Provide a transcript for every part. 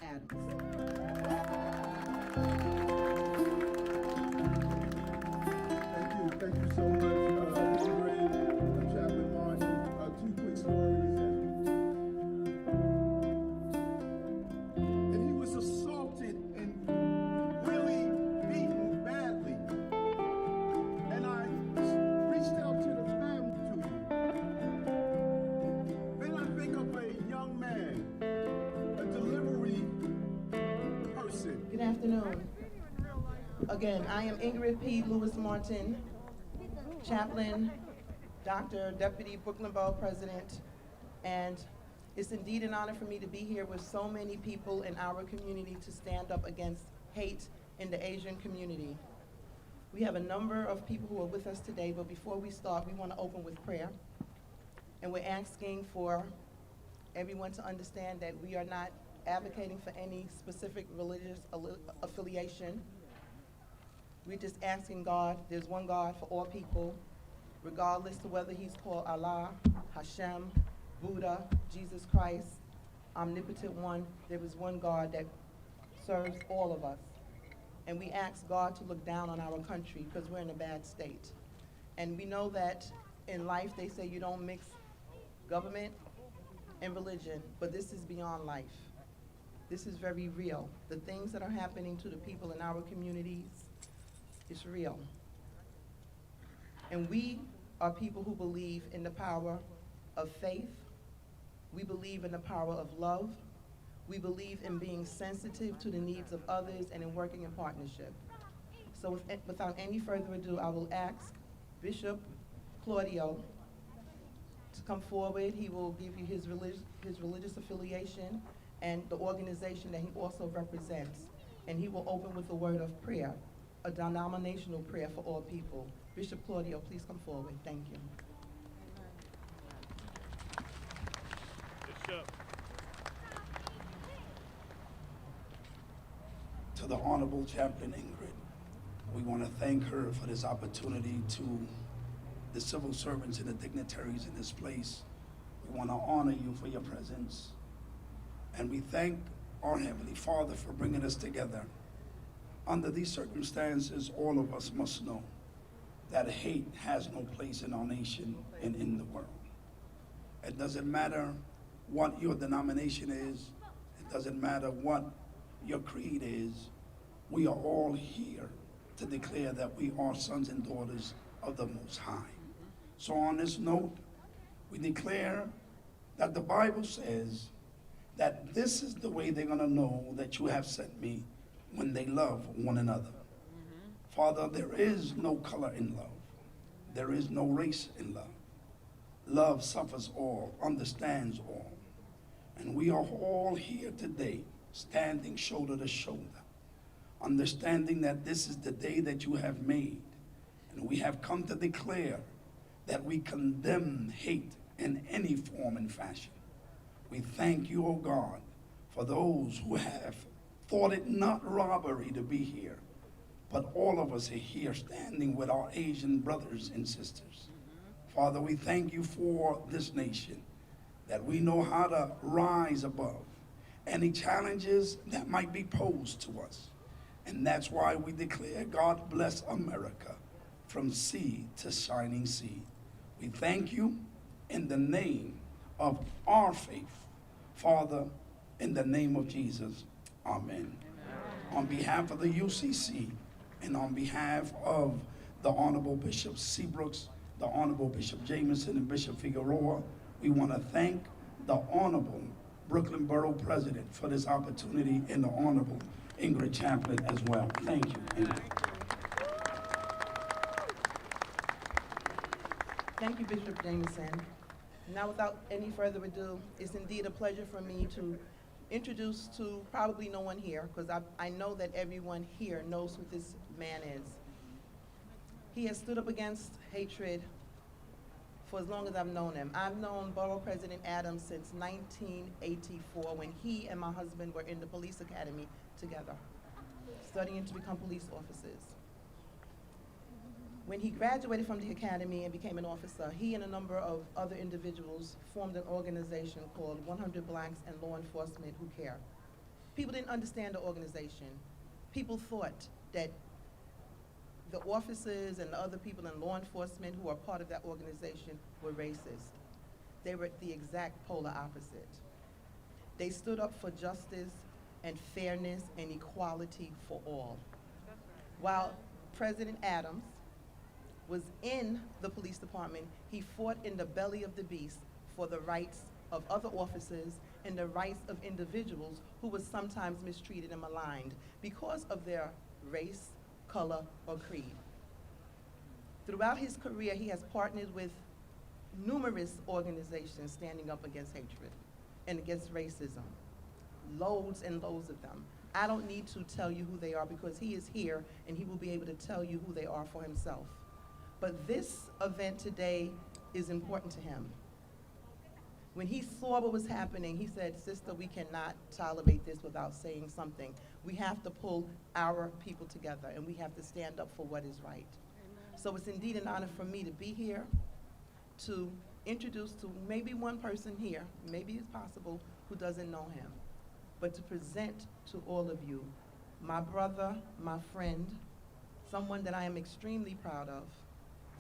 Adams. Thank you so much, Chaplain Martin. Two quick stories. And he was assaulted and really beaten badly. And I reached out to the family to you. Then I think of a young man, a delivery person. Good afternoon. Again, I am Ingrid P. Lewis Martin, chaplain, Dr., Deputy Brooklyn Borough President, and it's indeed an honor for me to be here with so many people in our community to stand up against hate in the Asian community. We have a number of people who are with us today, but before we start, we want to open with prayer. And we're asking for everyone to understand that we are not advocating for any specific religious affiliation. We're just asking God, there's one God for all people, regardless to whether he's called Allah, Hashem, Buddha, Jesus Christ, Omnipotent One. There is one God that serves all of us. And we ask God to look down on our country because we're in a bad state. And we know that in life they say you don't mix government and religion, but this is beyond life. This is very real. The things that are happening to the people in our communities, it's real. And we are people who believe in the power of faith. We believe in the power of love. We believe in being sensitive to the needs of others and in working in partnership. So without any further ado, I will ask Bishop Claudio to come forward. He will give you his religious affiliation and the organization that he also represents. And he will open with a word of prayer, a denominational prayer for all people. Bishop Claudio, please come forward. Thank you. Bishop. To the Honorable Chaplain Ingrid, we want to thank her for this opportunity. To the civil servants and the dignitaries in this place, we want to honor you for your presence. And we thank our Heavenly Father for bringing us together. Under these circumstances, all of us must know that hate has no place in our nation and in the world. It doesn't matter what your denomination is. It doesn't matter what your creed is. We are all here to declare that we are sons and daughters of the Most High. So on this note, we declare that the Bible says that this is the way they're going to know that you have sent me, when they love one another. Father, there is no color in love. There is no race in love. Love suffers all, understands all. And we are all here today, standing shoulder to shoulder, understanding that this is the day that you have made. And we have come to declare that we condemn hate in any form and fashion. We thank you, O God, for those who have thought it not robbery to be here, but all of us are here standing with our Asian brothers and sisters. Father, we thank you for this nation, that we know how to rise above any challenges that might be posed to us. And that's why we declare, God bless America from sea to shining sea. We thank you in the name of our faith. Father, in the name of Jesus, amen. On behalf of the UCC and on behalf of the Honorable Bishop Seabrooks, the Honorable Bishop Jameson, and Bishop Figueroa, we want to thank the Honorable Brooklyn Borough President for this opportunity, and the Honorable Ingrid Chaplain as well. Thank you, Ingrid. Thank you, Bishop Jameson. Now, without any further ado, it's indeed a pleasure for me to introduce to probably no one here, because I know that everyone here knows who this man is. He has stood up against hatred for as long as I've known him. I've known Borough President Adams since 1984, when he and my husband were in the police academy together, studying to become police officers. When he graduated from the academy and became an officer, he and a number of other individuals formed an organization called 100 Blacks in Law Enforcement Who Care. People didn't understand the organization. People thought that the officers and the other people in law enforcement who are part of that organization were racist. They were the exact polar opposite. They stood up for justice and fairness and equality for all. While President Adams was in the police department, he fought in the belly of the beast for the rights of other officers and the rights of individuals who were sometimes mistreated and maligned because of their race, color, or creed. Throughout his career, he has partnered with numerous organizations standing up against hatred and against racism, loads and loads of them. I don't need to tell you who they are because he is here and he will be able to tell you who they are for himself. But this event today is important to him. When he saw what was happening, he said, "Sister, we cannot tolerate this without saying something. We have to pull our people together and we have to stand up for what is right." Amen. So it's indeed an honor for me to be here to introduce to maybe one person here, maybe it's possible, who doesn't know him, but to present to all of you my brother, my friend, someone that I am extremely proud of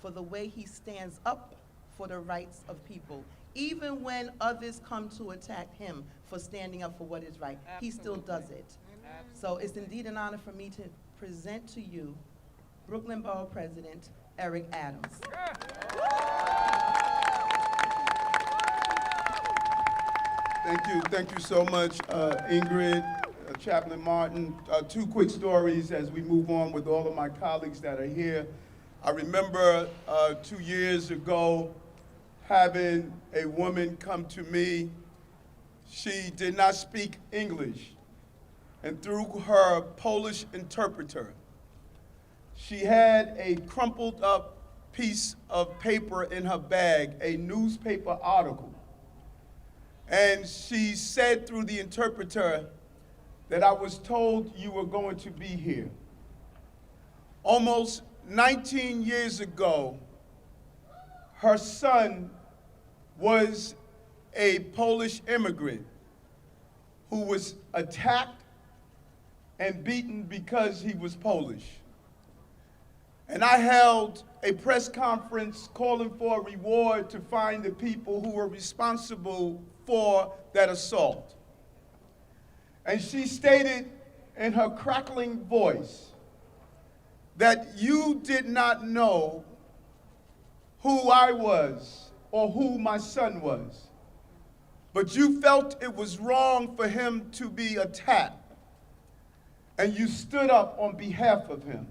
for the way he stands up for the rights of people. Even when others come to attack him for standing up for what is right, he still does it. So it's indeed an honor for me to present to you Brooklyn Borough President Eric Adams. Thank you so much, Ingrid, Chaplain Martin. Two quick stories as we move on with all of my colleagues that are here. I remember 2 years ago having a woman come to me. She did not speak English, and through her Polish interpreter, she had a crumpled up piece of paper in her bag, a newspaper article. And she said through the interpreter that I was told you were going to be here. Almost 19 years ago, her son was a Polish immigrant who was attacked and beaten because he was Polish. And I held a press conference calling for a reward to find the people who were responsible for that assault. And she stated in her crackling voice that you did not know who I was or who my son was, but you felt it was wrong for him to be attacked, and you stood up on behalf of him.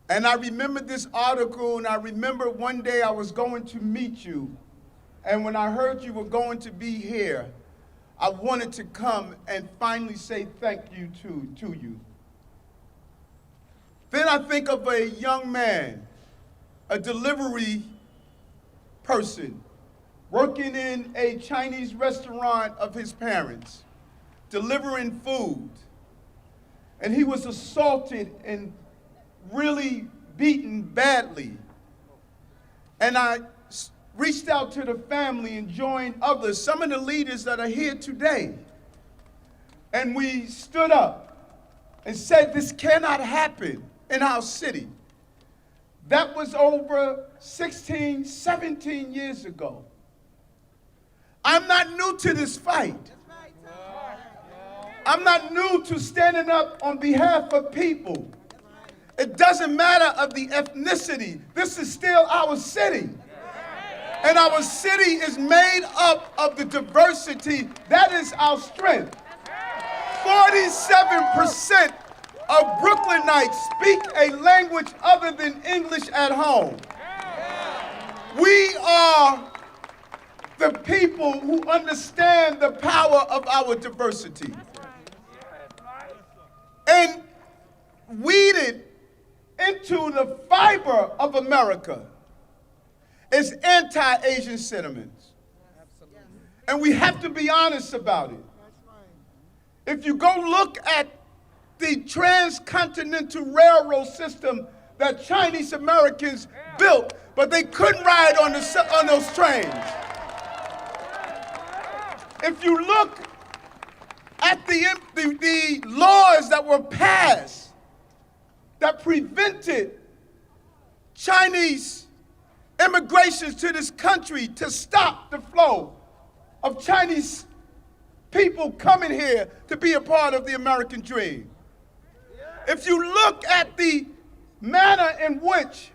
And I remember this article, and I remember one day I was going to meet you, and when I heard you were going to be here, I wanted to come and finally say thank you to you. Then I think of a young man, a delivery person, working in a Chinese restaurant of his parents, delivering food. And he was assaulted and really beaten badly. And I reached out to the family and joined others, some of the leaders that are here today. And we stood up and said, this cannot happen in our city. That was over 16, 17 years ago. I'm not new to this fight. I'm not new to standing up on behalf of people. It doesn't matter of the ethnicity. This is still our city. And our city is made up of the diversity. That is our strength. 47% of Brooklynites speak a language other than English at home. We are the people who understand the power of our diversity. And weeded into the fiber of America is anti-Asian sentiments. And we have to be honest about it. If you go look at the transcontinental railroad system that Chinese Americans built, but they couldn't ride on those trains. If you look at the laws that were passed that prevented Chinese immigration to this country to stop the flow of Chinese people coming here to be a part of the American dream. If you look at the manner in which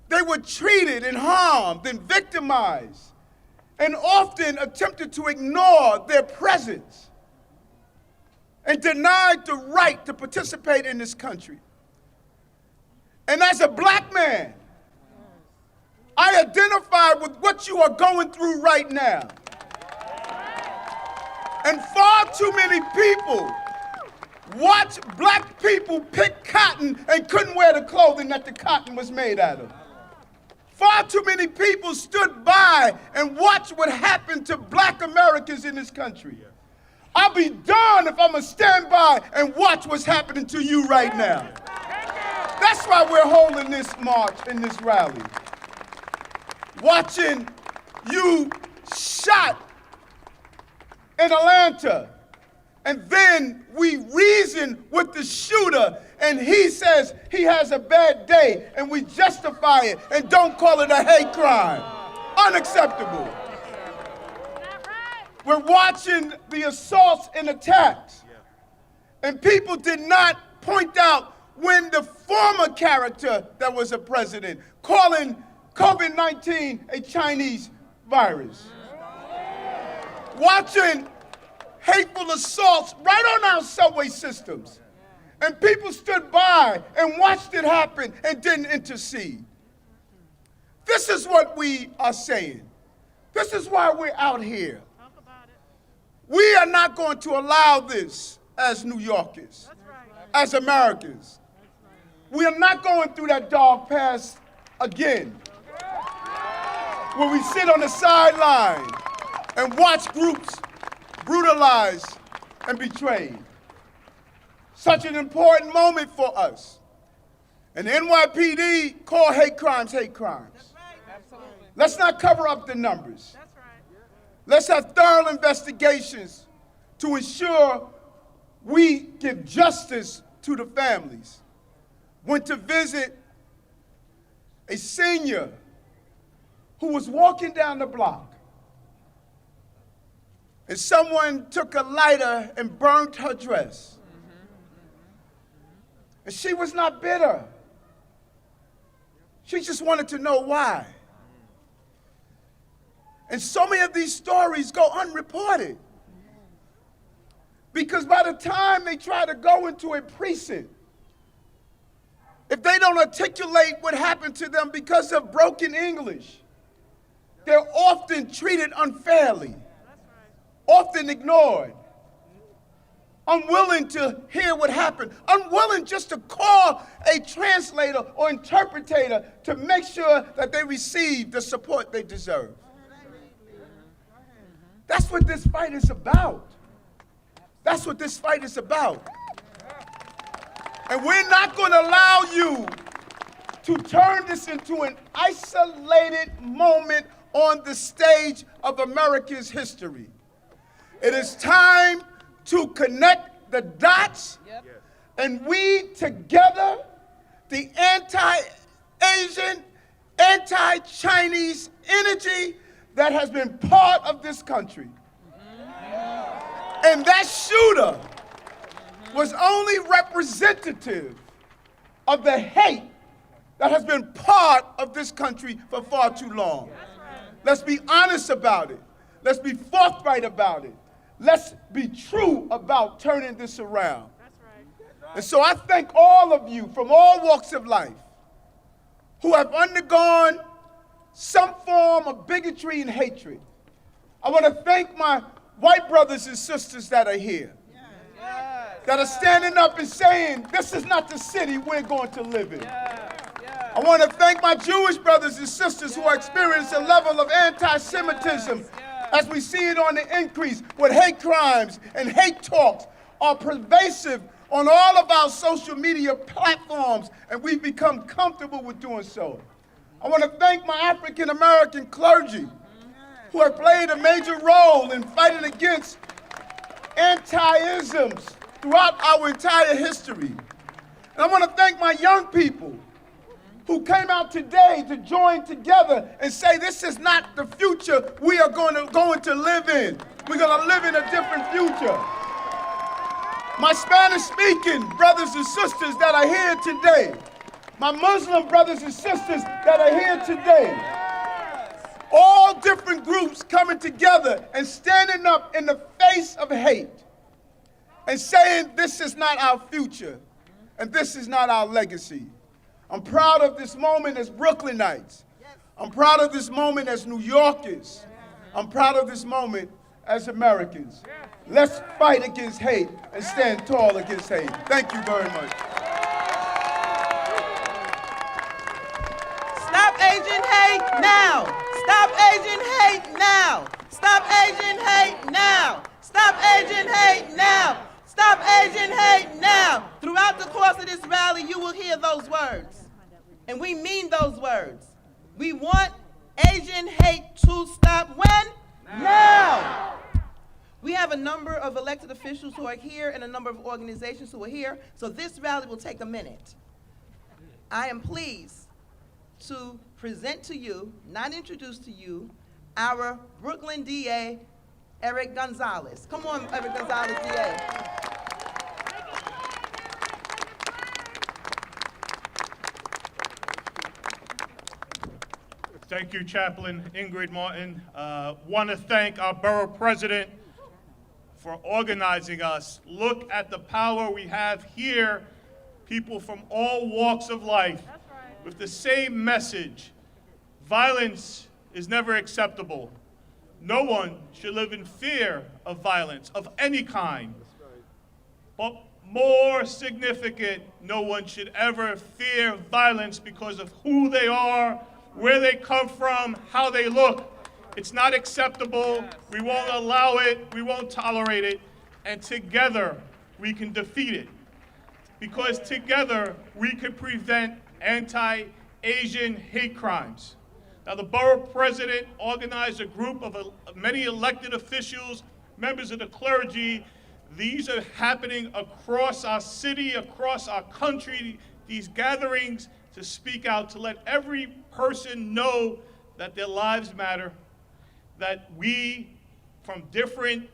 they were treated and harmed and victimized and often attempted to ignore their presence and denied the right to participate in this country. And as a black man, I identify with what you are going through right now. And far too many people watch black people pick cotton and couldn't wear the clothing that the cotton was made out of. Far too many people stood by and watched what happened to black Americans in this country. I'll be darned if I'm gonna stand by and watch what's happening to you right now. That's why we're holding this march and this rally. Watching you shot in Atlanta, and then we reason with the shooter, and he says he has a bad day, and we justify it and don't call it a hate crime. Unacceptable. We're watching the assaults and attacks, and people did not point out when the former character that was a president calling COVID-19 a Chinese virus. Watching hateful assaults right on our subway systems. And people stood by and watched it happen and didn't intercede. This is what we are saying. This is why we're out here. We are not going to allow this as New Yorkers, as Americans. We are not going through that dog pass again, where we sit on the sideline and watch groups brutalized and betrayed. Such an important moment for us. And the NYPD call hate crimes hate crimes. That's right. Absolutely. Let's not cover up the numbers. That's right. Let's have thorough investigations to ensure we give justice to the families. Went to visit a senior who was walking down the block, and someone took a lighter and burnt her dress. And she was not bitter. She just wanted to know why. And so many of these stories go unreported, because by the time they try to go into a precinct, if they don't articulate what happened to them because of broken English, they're often treated unfairly, often ignored, unwilling to hear what happened, unwilling just to call a translator or interpreter to make sure that they receive the support they deserve. That's what this fight is about. That's what this fight is about. And we're not going to allow you to turn this into an isolated moment on the stage of America's history. It is time to connect the dots, and we together, the anti-Asian, anti-Chinese energy that has been part of this country. And that shooter was only representative of the hate that has been part of this country for far too long. Let's be honest about it. Let's be forthright about it. Let's be true about turning this around. And so I thank all of you from all walks of life who have undergone some form of bigotry and hatred. I want to thank my white brothers and sisters that are here, that are standing up and saying, this is not the city we're going to live in. I want to thank my Jewish brothers and sisters who are experiencing a level of anti-Semitism as we see it on the increase, with hate crimes and hate talks are pervasive on all of our social media platforms, and we've become comfortable with doing so. I want to thank my African American clergy who have played a major role in fighting against anti-isms throughout our entire history. And I want to thank my young people who came out today to join together and say this is not the future we are going to live in. We're going to live in a different future. My Spanish-speaking brothers and sisters that are here today, my Muslim brothers and sisters that are here today, all different groups coming together and standing up in the face of hate and saying this is not our future and this is not our legacy. I'm proud of this moment as Brooklynites. I'm proud of this moment as New Yorkers. I'm proud of this moment as Americans. Let's fight against hate and stand tall against hate. Thank you very much. Stop Asian hate now. Stop Asian hate now. Stop Asian hate now. Stop Asian hate now. Stop Asian hate now. Throughout the course of this rally, you will hear those words. And we mean those words. We want Asian hate to stop when? Now. We have a number of elected officials who are here and a number of organizations who are here, so this rally will take a minute. I am pleased to present to you, not introduce to you, our Brooklyn DA, Eric Gonzalez. Come on, Eric Gonzalez, DA. Thank you, Chaplain Ingrid Martin. Want to thank our Borough President for organizing us. Look at the power we have here, people from all walks of life with the same message. Violence is never acceptable. No one should live in fear of violence of any kind. But more significant, no one should ever fear violence because of who they are, where they come from, how they look. It's not acceptable. We won't allow it. We won't tolerate it. And together, we can defeat it. Because together, we can prevent anti-Asian hate crimes. Now, the Borough President organized a group of many elected officials, members of the clergy. These are happening across our city, across our country, these gatherings to speak out, to let every person know that their lives matter, that we, from different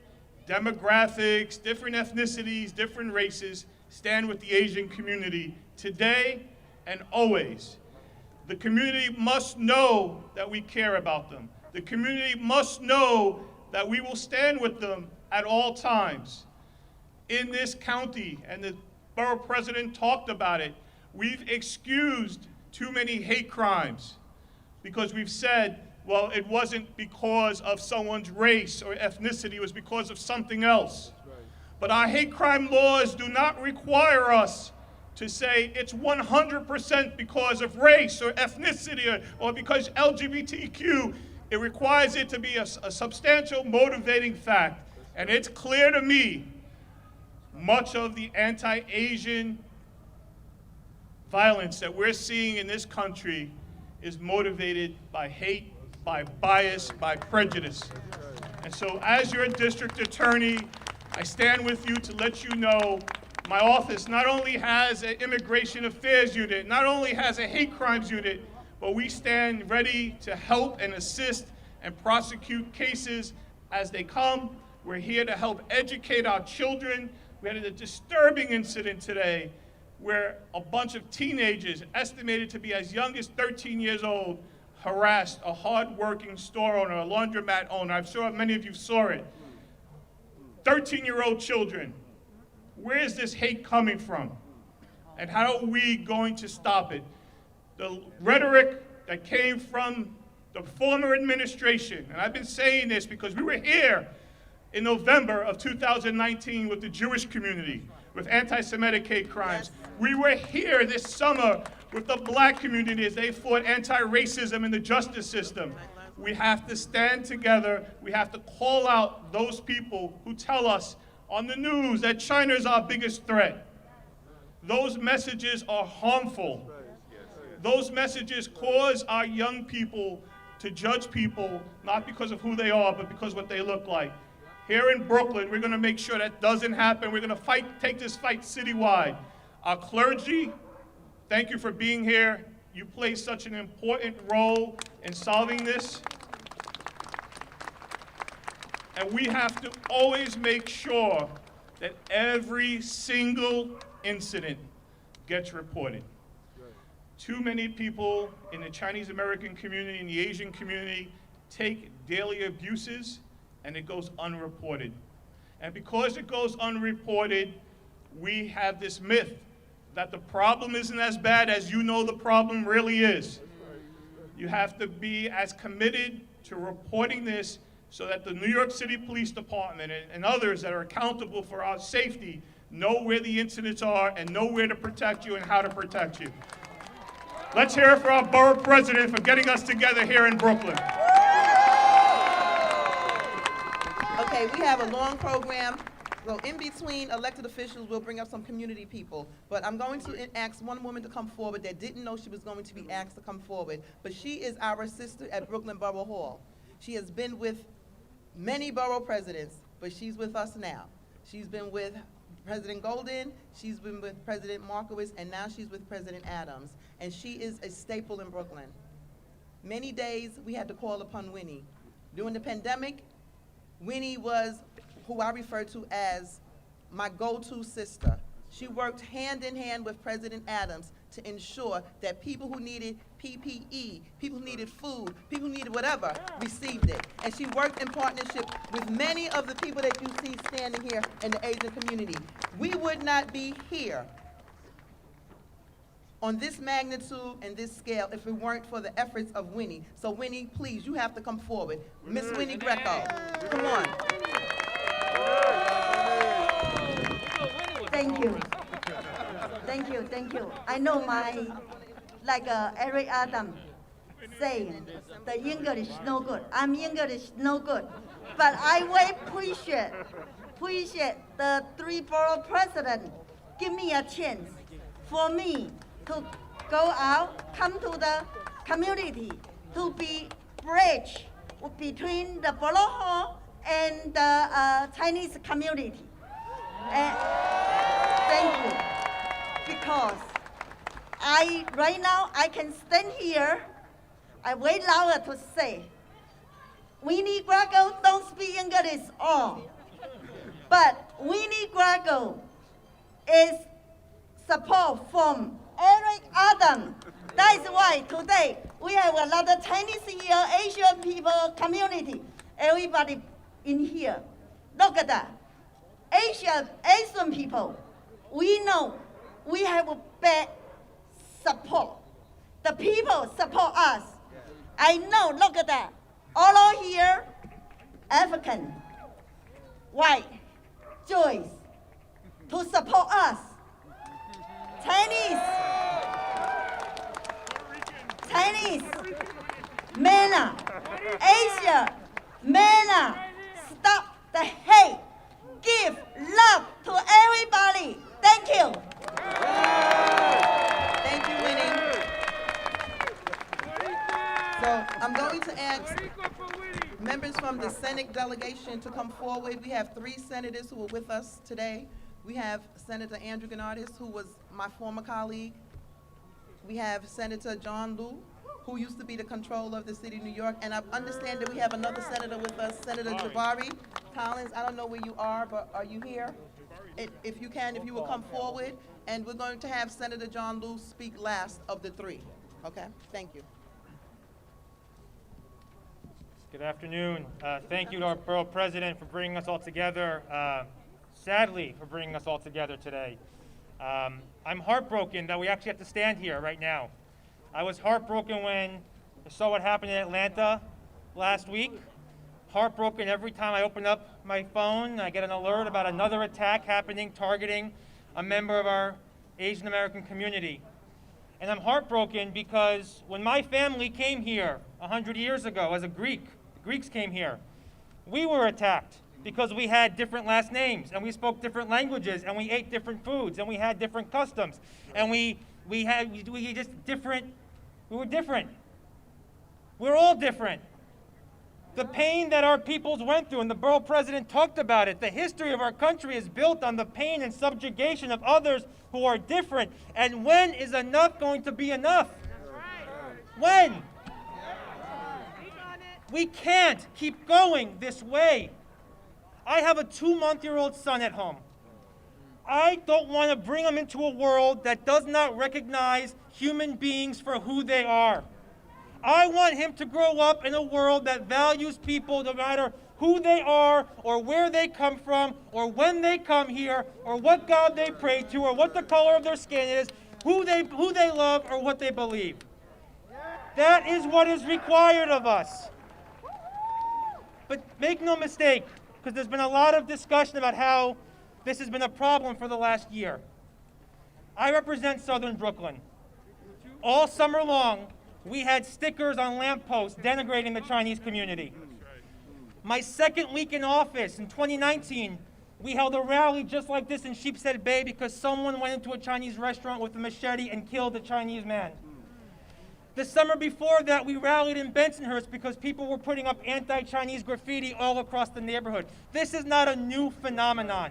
demographics, different ethnicities, different races, stand with the Asian community today and always. The community must know that we care about them. The community must know that we will stand with them at all times. In this county, and the Borough President talked about it, we've excused too many hate crimes because we've said, well, it wasn't because of someone's race or ethnicity, it was because of something else. But our hate crime laws do not require us to say it's 100% because of race or ethnicity or because LGBTQ. It requires it to be a substantial motivating fact. And it's clear to me, much of the anti-Asian violence that we're seeing in this country is motivated by hate, by bias, by prejudice. And so as your district attorney, I stand with you to let you know my office not only has an immigration affairs unit, not only has a hate crimes unit, but we stand ready to help and assist and prosecute cases as they come. We're here to help educate our children. We had a disturbing incident today where a bunch of teenagers, estimated to be as young as 13 years old, harassed a hard-working store owner, a laundromat owner. I'm sure many of you saw it. 13-year-old children. Where is this hate coming from? And how are we going to stop it? The rhetoric that came from the former administration, and I've been saying this because we were here in November of 2019 with the Jewish community, with anti-Semitic hate crimes. We were here this summer with the black community as they fought anti-racism in the justice system. We have to stand together. We have to call out those people who tell us on the news that China is our biggest threat. Those messages are harmful. Those messages cause our young people to judge people not because of who they are, but because of what they look like. here in Brooklyn, we're going to make sure that doesn't happen. We're going to take this fight citywide. Our clergy, thank you for being here. You play such an important role in solving this. And we have to always make sure that every single incident gets reported. Too many people in the Chinese American community and the Asian community take daily abuses and it goes unreported. And because it goes unreported, we have this myth that the problem isn't as bad as you know the problem really is. You have to be as committed to reporting this so that the New York City Police Department and others that are accountable for our safety know where the incidents are and know where to protect you and how to protect you. Let's hear it for our borough president for getting us together here in Brooklyn. Okay, we have a long program. So in between elected officials, we'll bring up some community people. But I'm going to ask one woman to come forward that didn't know she was going to be asked to come forward. But she is our sister at Brooklyn Borough Hall. She has been with many borough presidents, but she's with us now. She's been with President Golden, she's been with President Markowitz, and now she's with President Adams. And she is a staple in Brooklyn. Many days we had to call upon Winnie. During the pandemic, Winnie was who I refer to as my go-to sister. She worked hand in hand with President Adams to ensure that people who needed PPE, people who needed food, people who needed whatever, received it. And she worked in partnership with many of the people that you see standing here in the Asian community. We would not be here on this magnitude and this scale if it weren't for the efforts of Winnie. So Winnie, please, you have to come forward. Miss Winnie Greco, come on. Thank you. Thank you, thank you. I know like Eric Adams saying, the English no good. I'm English no good. But I will appreciate the three borough presidents give me a chance for me to go out, come to the community, to be bridge between the Borough Hall and the Chinese community. And thank you, because right now I can stand here, I way louder to say, Winnie Greco don't speak English all, but Winnie Greco is support from Eric Adams. That is why today we have a lot of Chinese here, Asian people, community, everybody in here. Look at that. Asian people, we know we have a bad support. The people support us. I know, look at that. All over here, African, white, Jewish, to support us. Chinese, MENA, Asia, MENA, stop the hate. Give love to everybody. Thank you. Thank you, Winnie. So I'm going to ask members from the Senate delegation to come forward. We have 3 senators who are with us today. We have Senator Andrew Garnes, who was my former colleague. We have Senator John Liu, who used to be the controller of the city of New York. And I understand that we have another senator with us, Senator Jabari Collins. I don't know where you are, but are you here? If you will come forward. And we're going to have Senator John Liu speak last of the 3. Okay, thank you. Good afternoon. Thank you to our borough president for bringing us all together. Sadly, for bringing us all together today. I'm heartbroken that we actually have to stand here right now. I was heartbroken when I saw what happened in Atlanta last week. Heartbroken every time I open up my phone, I get an alert about another attack happening, targeting a member of our Asian American community. And I'm heartbroken because when my family came here 100 years ago as a Greek, the Greeks came here, we were attacked because we had different last names and we spoke different languages and we ate different foods and we had different customs and we were different. We're all different. The pain that our peoples went through, and the borough president talked about it. The history of our country is built on the pain and subjugation of others who are different. And when is enough going to be enough? When? We can't keep going this way. I have a 2-month-old son at home. I don't want to bring him into a world that does not recognize human beings for who they are. I want him to grow up in a world that values people no matter who they are or where they come from or when they come here or what God they pray to or what the color of their skin is, who they love or what they believe. That is what is required of us. But make no mistake, because there's been a lot of discussion about how this has been a problem for the last year. I represent Southern Brooklyn. All summer long, we had stickers on lampposts denigrating the Chinese community. My second week in office in 2019, we held a rally just like this in Sheepshead Bay because someone went into a Chinese restaurant with a machete and killed a Chinese man. The summer before that, we rallied in Bensonhurst because people were putting up anti-Chinese graffiti all across the neighborhood. This is not a new phenomenon.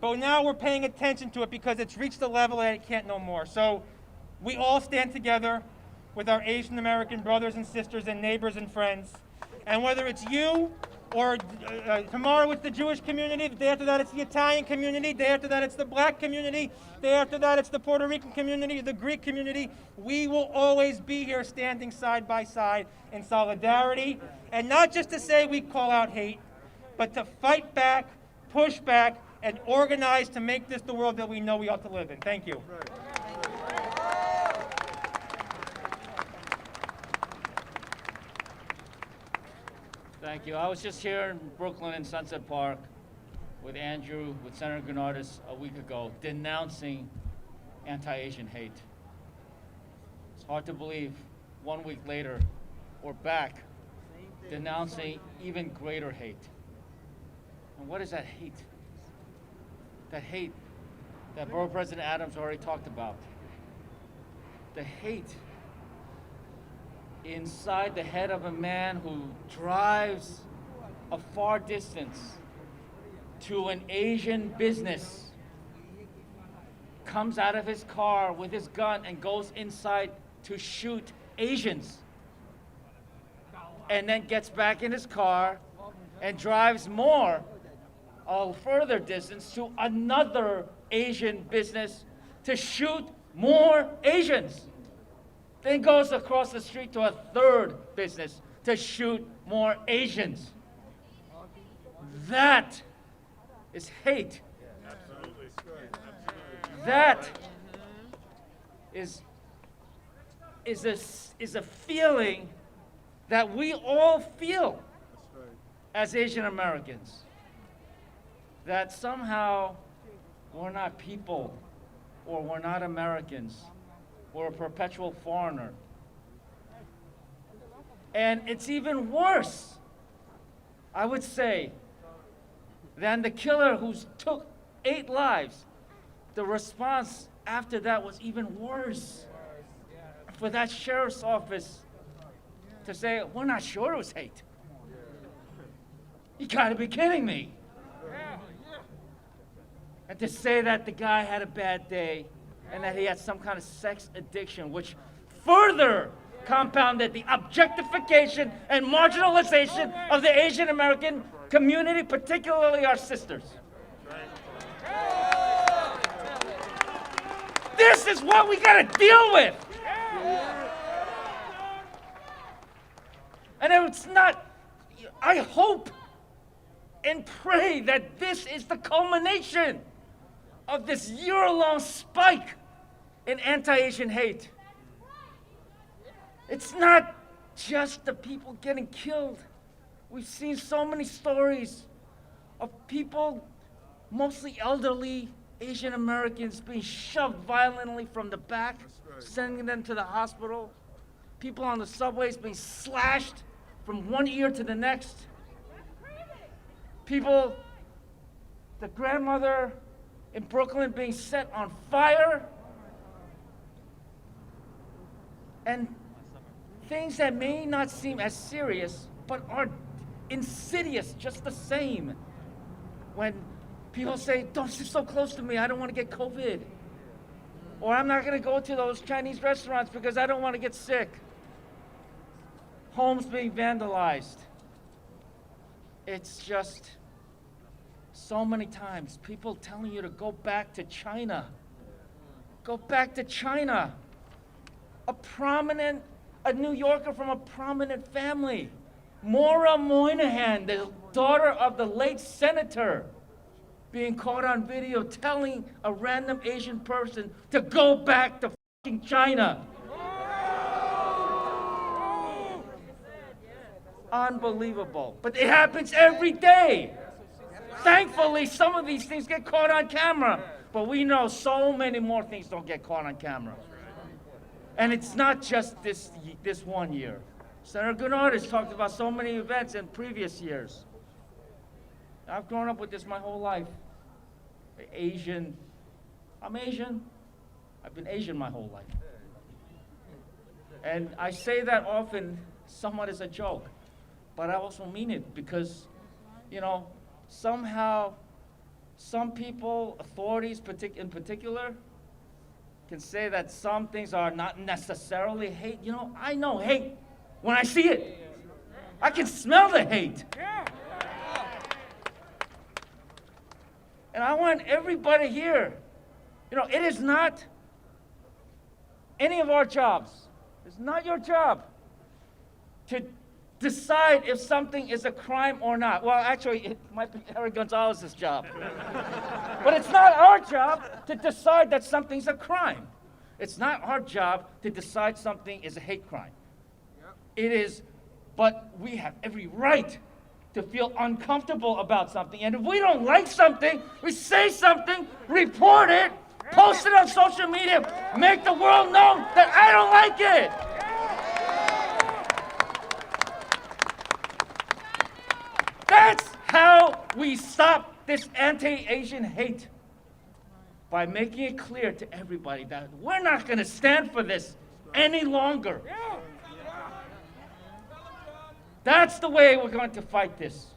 But now we're paying attention to it because it's reached a level that it can't no more. So we all stand together with our Asian American brothers and sisters and neighbors and friends. And whether it's you or tomorrow it's the Jewish community, the day after that it's the Italian community, the day after that it's the black community, the day after that it's the Puerto Rican community, the Greek community, we will always be here standing side by side in solidarity. And not just to say we call out hate, but to fight back, push back, and organize to make this the world that we know we ought to live in. Thank you. Thank you. I was just here in Brooklyn in Sunset Park with Andrew, with Senator Garnes a week ago, denouncing anti-Asian hate. It's hard to believe 1 week later, we're back denouncing even greater hate. And what is that hate? That hate that Borough President Adams already talked about. The hate inside the head of a man who drives a far distance to an Asian business, comes out of his car with his gun and goes inside to shoot Asians, and then gets back in his car and drives a further distance to another Asian business to shoot more Asians. Then goes across the street to a third business to shoot more Asians. That is hate. That is a feeling that we all feel as Asian Americans. That somehow we're not people or we're not Americans. We're a perpetual foreigner. And it's even worse, I would say, than the killer who took 8 lives. The response after that was even worse. For that sheriff's office to say, we're not sure it was hate. You gotta be kidding me. And to say that the guy had a bad day and that he had some kind of sex addiction, which further compounded the objectification and marginalization of the Asian American community, particularly our sisters. This is what we gotta deal with. And it's not, I hope and pray that this is the culmination of this year-long spike in anti-Asian hate. It's not just the people getting killed. We've seen so many stories of people, mostly elderly Asian Americans, being shoved violently from the back, sending them to the hospital. People on the subways being slashed from one ear to the next. People, the grandmother in Brooklyn being set on fire. And things that may not seem as serious but are insidious just the same. When people say, don't sit so close to me, I don't want to get COVID. Or I'm not going to go to those Chinese restaurants because I don't want to get sick. Homes being vandalized. It's just so many times people telling you to go back to China. Go back to China. A New Yorker from a prominent family. Maura Moynihan, the daughter of the late senator, being caught on video telling a random Asian person to go back to fucking China. Unbelievable. But it happens every day. Thankfully, some of these things get caught on camera. But we know so many more things don't get caught on camera. And it's not just this 1 year. Senator Garnes talked about so many events in previous years. I've grown up with this my whole life. Asian. I'm Asian. I've been Asian my whole life. And I say that often somewhat as a joke. But I also mean it because, somehow some people, authorities in particular, can say that some things are not necessarily hate. I know hate when I see it. I can smell the hate. And I want everybody here, it is not any of our jobs. It's not your job to decide if something is a crime or not. Well, actually, it might be Eric Gonzalez's job. But it's not our job to decide that something's a crime. It's not our job to decide something is a hate crime. It is, but we have every right to feel uncomfortable about something. And if we don't like something, we say something, report it, post it on social media, make the world know that I don't like it. That's how we stop this anti-Asian hate, by making it clear to everybody that we're not going to stand for this any longer. That's the way we're going to fight this.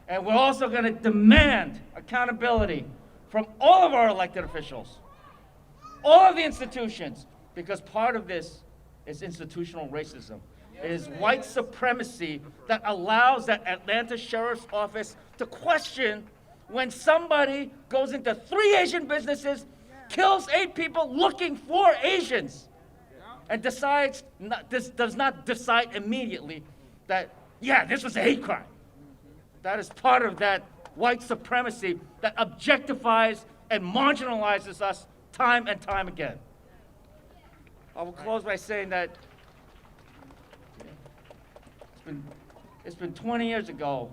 And we're also going to demand accountability from all of our elected officials, all of the institutions, because part of this is institutional racism. It is white supremacy that allows that Atlanta Sheriff's Office to question when somebody goes into 3 Asian businesses, kills 8 people looking for Asians, and does not decide immediately that, yeah, this was a hate crime. That is part of that white supremacy that objectifies and marginalizes us time and time again. I will close by saying that it's been 20 years ago,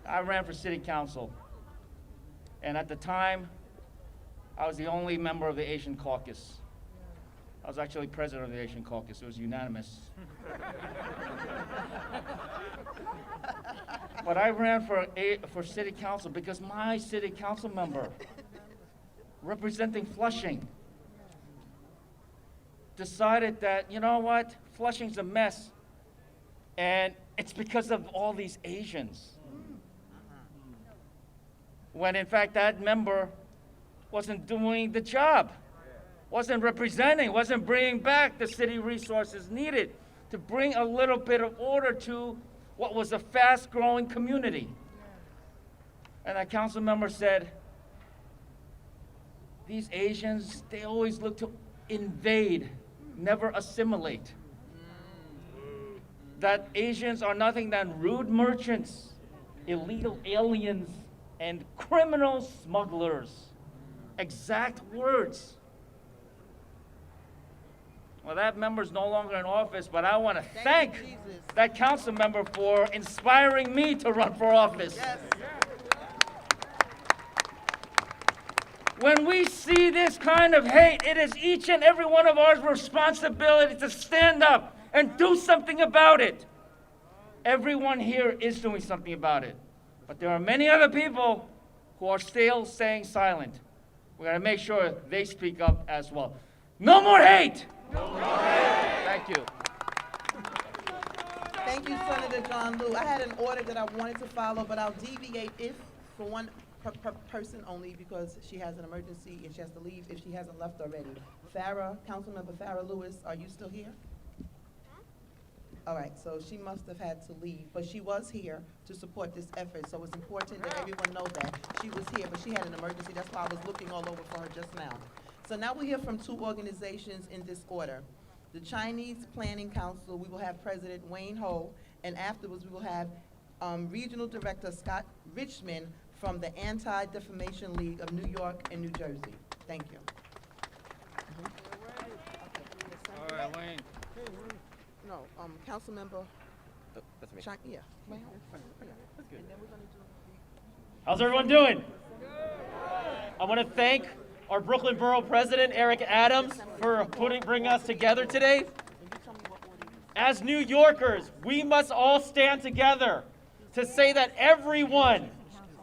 I ran for city council. And at the time, I was the only member of the Asian caucus. I was actually president of the Asian caucus. It was unanimous. But I ran for city council because my city council member, representing Flushing, decided that, you know what, Flushing's a mess. And it's because of all these Asians. When in fact that member wasn't doing the job, wasn't representing, wasn't bringing back the city resources needed to bring a little bit of order to what was a fast-growing community. And that council member said, these Asians, they always look to invade, never assimilate. That Asians are nothing than rude merchants, illegal aliens, and criminal smugglers. Exact words. Well, that member's no longer in office, but I want to thank that council member for inspiring me to run for office. Yes. When we see this kind of hate, it is each and every one of our responsibility to stand up and do something about it. Everyone here is doing something about it. But there are many other people who are still staying silent. We're going to make sure they speak up as well. No more hate! No more hate! Thank you. Thank Thank you, Senator John Liu. I had an order that I wanted to follow, but I'll deviate if for one person only because she has an emergency and she has to leave if she hasn't left already. Farrah, Councilmember Farrah Lewis, are you still here? All right, so she must have had to leave, but she was here to support this effort, so it's important that everyone know that. She was here, but she had an emergency. That's why I was looking all over for her just now. So now we'll hear from two organizations in this order. The Chinese Planning Council, we will have President Wayne Ho, and afterwards we will have Regional Director Scott Richmond from the Anti-Defamation League of New York and New Jersey. Thank you. All right, Wayne. No, Councilmember. That's me. Yeah. Wayne Ho. That's good. And then we're gonna do. How's everyone doing? I want to thank our Brooklyn Borough President Eric Adams for bringing us together today. As New Yorkers, we must all stand together to say that everyone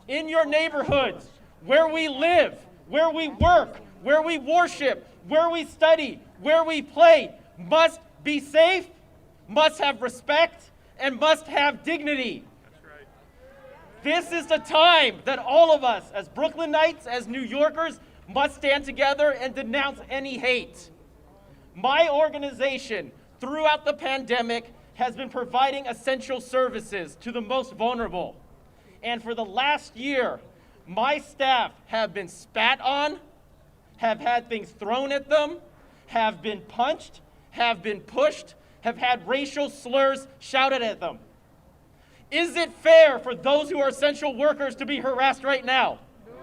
in your neighborhoods, where we live, where we work, where we worship, where we study, where we play, must be safe, must have respect, and must have dignity. This is the time that all of us, as Brooklynites, as New Yorkers, must stand together and denounce any hate. My organization, throughout the pandemic, has been providing essential services to the most vulnerable. And for the last year, my staff have been spat on, have had things thrown at them, have been punched, have been pushed, have had racial slurs shouted at them. Is it fair for those who are essential workers to be harassed right now? No.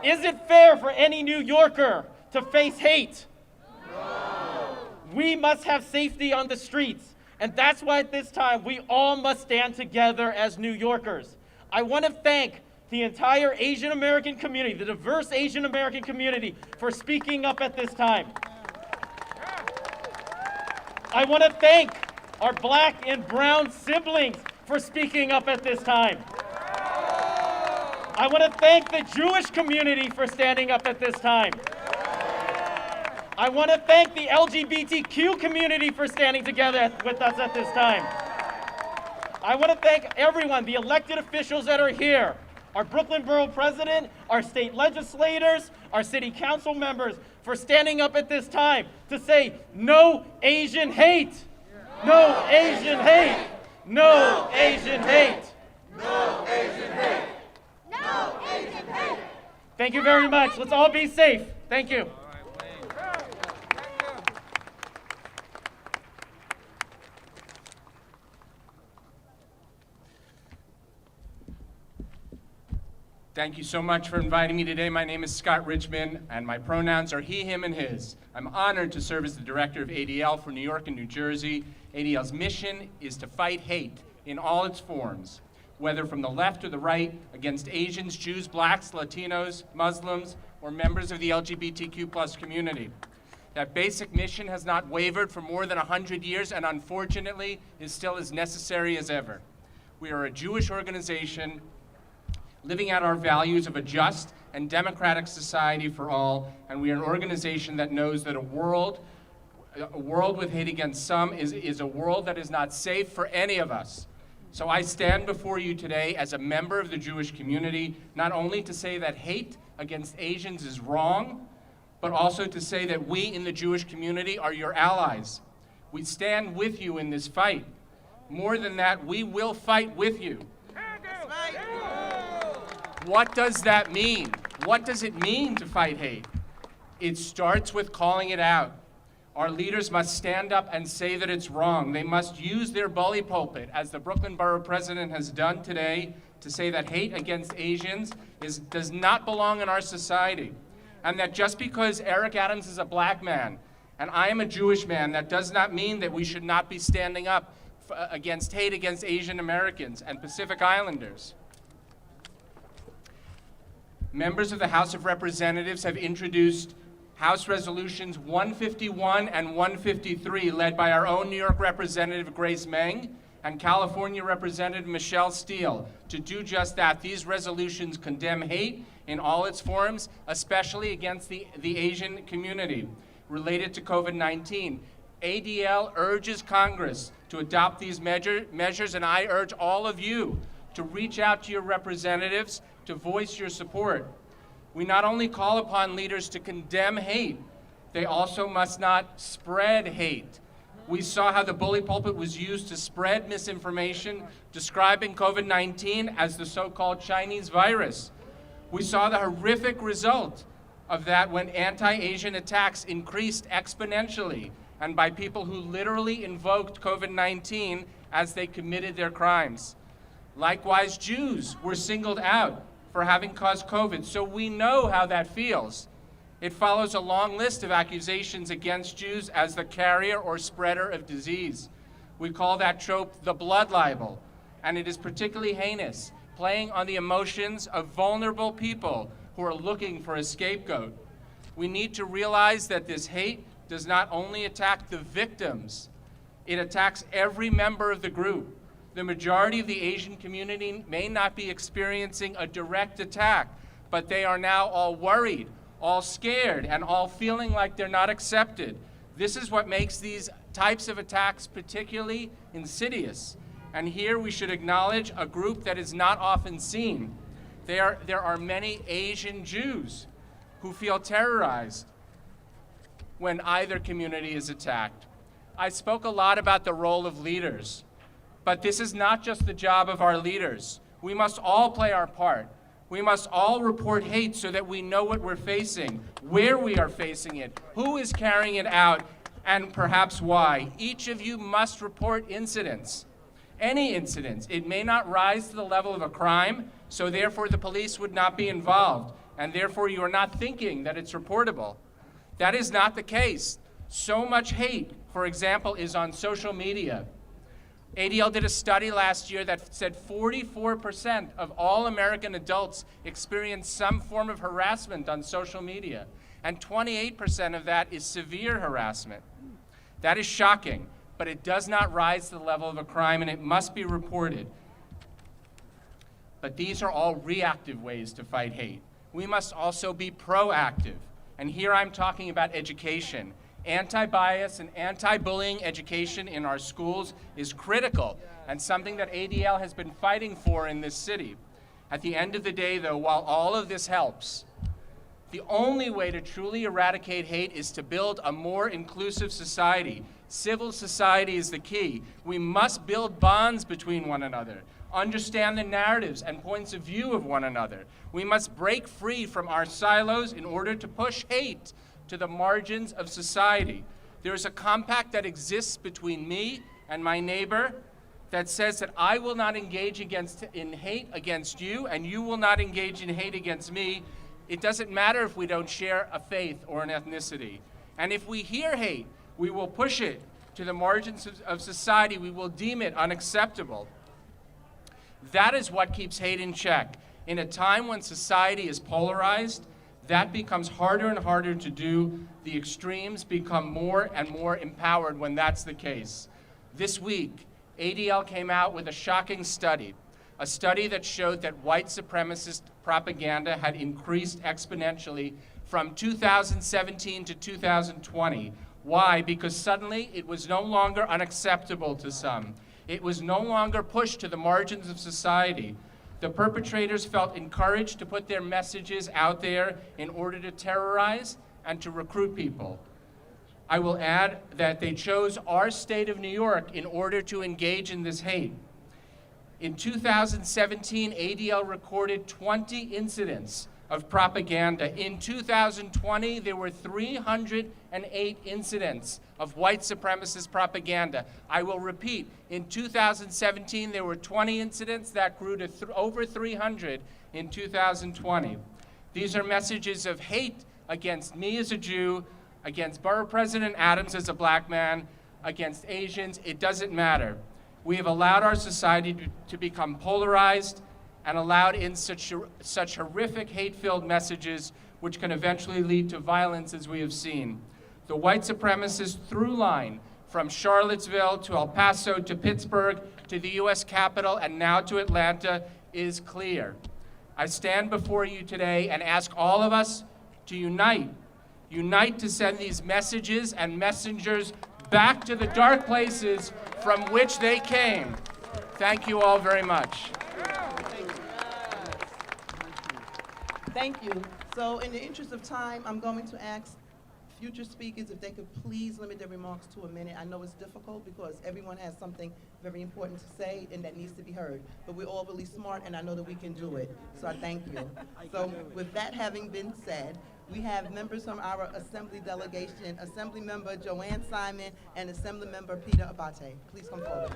Is it fair for any New Yorker to face hate? No. We must have safety on the streets. And that's why at this time, we all must stand together as New Yorkers. I want to thank the entire Asian American community, the diverse Asian American community, for speaking up at this time. I want to thank our black and brown siblings for speaking up at this time. I want to thank the Jewish community for standing up at this time. I want to thank the LGBTQ community for standing together with us at this time. I want to thank everyone, the elected officials that are here, our Brooklyn Borough President, our state legislators, our city council members, for standing up at this time to say, no Asian hate. No Asian hate. No Asian hate. No Asian hate. No Asian hate. Thank you very much. Let's all be safe. Thank you. Thank you so much for inviting me today. My name is Scott Richmond, and my pronouns are he, him, and his. I'm honored to serve as the director of ADL for New York and New Jersey. ADL's mission is to fight hate in all its forms, whether from the left or the right, against Asians, Jews, blacks, Latinos, Muslims, or members of the LGBTQ+ community. That basic mission has not wavered for more than 100 years, and unfortunately is still as necessary as ever. We are a Jewish organization living out our values of a just and democratic society for all, and we are an organization that knows that a world with hate against some is a world that is not safe for any of us. So I stand before you today as a member of the Jewish community, not only to say that hate against Asians is wrong, but also to say that we in the Jewish community are your allies. We stand with you in this fight. More than that, we will fight with you. What does that mean? What does it mean to fight hate? It starts with calling it out. Our leaders must stand up and say that it's wrong. They must use their bully pulpit, as the Brooklyn Borough President has done today, to say that hate against Asians does not belong in our society. And that just because Eric Adams is a black man and I am a Jewish man, that does not mean that we should not be standing up against hate against Asian Americans and Pacific Islanders. Members of the House of Representatives have introduced House Resolutions 151 and 153, led by our own New York Representative Grace Meng and California Representative Michelle Steele, to do just that. These resolutions condemn hate in all its forms, especially against the Asian community related to COVID-19. ADL urges Congress to adopt these measures, and I urge all of you to reach out to your representatives to voice your support. We not only call upon leaders to condemn hate, they also must not spread hate. We saw how the bully pulpit was used to spread misinformation, describing COVID-19 as the so-called Chinese virus. We saw the horrific result of that when anti-Asian attacks increased exponentially, and by people who literally invoked COVID-19 as they committed their crimes. Likewise, Jews were singled out for having caused COVID, so we know how that feels. It follows a long list of accusations against Jews as the carrier or spreader of disease. We call that trope the blood libel, and it is particularly heinous, playing on the emotions of vulnerable people who are looking for a scapegoat. We need to realize that this hate does not only attack the victims, it attacks every member of the group. The majority of the Asian community may not be experiencing a direct attack, but they are now all worried, all scared, and all feeling like they're not accepted. This is what makes these types of attacks particularly insidious. And here we should acknowledge a group that is not often seen. There are many Asian Jews who feel terrorized when either community is attacked. I spoke a lot about the role of leaders, but this is not just the job of our leaders. We must all play our part. We must all report hate so that we know what we're facing, where we are facing it, who is carrying it out, and perhaps why. Each of you must report incidents, any incidents. It may not rise to the level of a crime, so therefore the police would not be involved, and therefore you are not thinking that it's reportable. That is not the case. So much hate, for example, is on social media. ADL did a study last year that said 44% of all American adults experience some form of harassment on social media, and 28% of that is severe harassment. That is shocking, but it does not rise to the level of a crime, and it must be reported. But these are all reactive ways to fight hate. We must also be proactive, and here I'm talking about education. Anti-bias and anti-bullying education in our schools is critical and something that ADL has been fighting for in this city. At the end of the day, though, while all of this helps, the only way to truly eradicate hate is to build a more inclusive society. Civil society is the key. We must build bonds between one another, understand the narratives and points of view of one another. We must break free from our silos in order to push hate to the margins of society. There is a compact that exists between me and my neighbor that says that I will not engage in hate against you, and you will not engage in hate against me. It doesn't matter if we don't share a faith or an ethnicity. And if we hear hate, we will push it to the margins of society. We will deem it unacceptable. That is what keeps hate in check. In a time when society is polarized, that becomes harder and harder to do. The extremes become more and more empowered when that's the case. This week, ADL came out with a shocking study, a study that showed that white supremacist propaganda had increased exponentially from 2017 to 2020. Why? Because suddenly it was no longer unacceptable to some. It was no longer pushed to the margins of society. The perpetrators felt encouraged to put their messages out there in order to terrorize and to recruit people. I will add that they chose our state of New York in order to engage in this hate. In 2017, ADL recorded 20 incidents of propaganda. In 2020, there were 308 incidents of white supremacist propaganda. I will repeat, in 2017, there were 20 incidents that grew to over 300 in 2020. These are messages of hate against me as a Jew, against Borough President Adams as a black man, against Asians. It doesn't matter. We have allowed our society to become polarized and allowed in such horrific hate-filled messages which can eventually lead to violence as we have seen. The white supremacist through line from Charlottesville to El Paso to Pittsburgh to the US Capitol and now to Atlanta is clear. I stand before you today and ask all of us to unite to send these messages and messengers back to the dark places from which they came. Thank you all very much. Thank you. So in the interest of time, I'm going to ask future speakers if they could please limit their remarks to a minute. I know it's difficult because everyone has something very important to say and that needs to be heard. But we're all really smart and I know that we can do it. So I thank you. So with that having been said, we have members from our Assembly delegation, Assembly Member Joanne Simon and Assembly Member Peter Abate. Please come forward.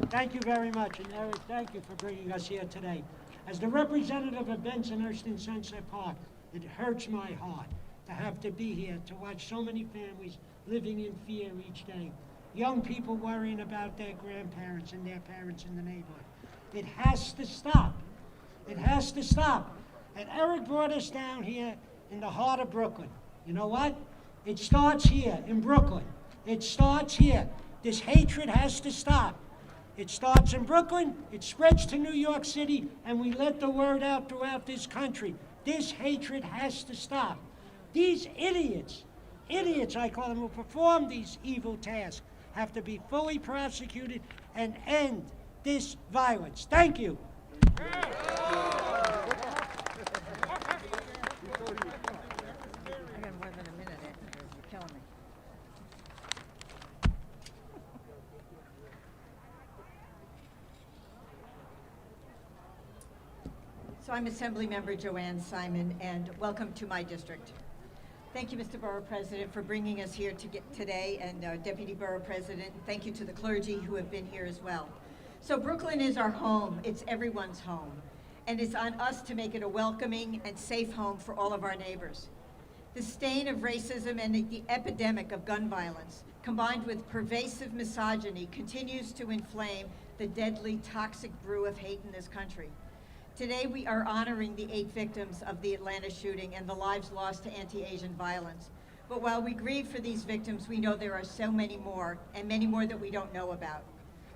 Thank you very much, and Eric, thank you for bringing us here today. As the representative of Bensonhurst and Sunset Park, it hurts my heart to have to be here to watch so many families living in fear each day. Young people worrying about their grandparents and their parents in the neighborhood. It has to stop. It has to stop. And Eric brought us down here in the heart of Brooklyn. You know what? It starts here in Brooklyn. It starts here. This hatred has to stop. It starts in Brooklyn, it spreads to New York City, and we let the word out throughout this country. This hatred has to stop. These idiots I call them, who perform these evil tasks, have to be fully prosecuted and end this violence. Thank you. I got more than a minute after this. You're killing me. So I'm Assemblymember Joanne Simon, and welcome to my district. Thank you, Mr. Borough President, for bringing us here today, and Deputy Borough President. Thank you to the clergy who have been here as well. So Brooklyn is our home. It's everyone's home. And it's on us to make it a welcoming and safe home for all of our neighbors. The stain of racism and the epidemic of gun violence, combined with pervasive misogyny, continues to inflame the deadly, toxic brew of hate in this country. Today we are honoring the 8 victims of the Atlanta shooting and the lives lost to anti-Asian violence. But while we grieve for these victims, we know there are so many more, and many more that we don't know about.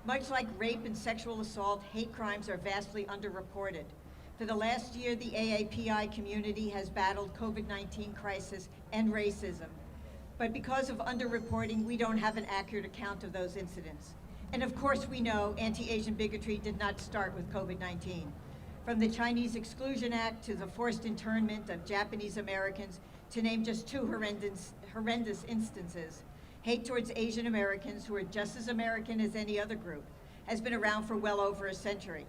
Much like rape and sexual assault, hate crimes are vastly underreported. For the last year, the AAPI community has battled COVID-19 crisis and racism. But because of underreporting, we don't have an accurate account of those incidents. And of course we know anti-Asian bigotry did not start with COVID-19. From the Chinese Exclusion Act to the forced internment of Japanese Americans, to name just 2 horrendous instances, hate towards Asian Americans, who are just as American as any other group, has been around for well over a century.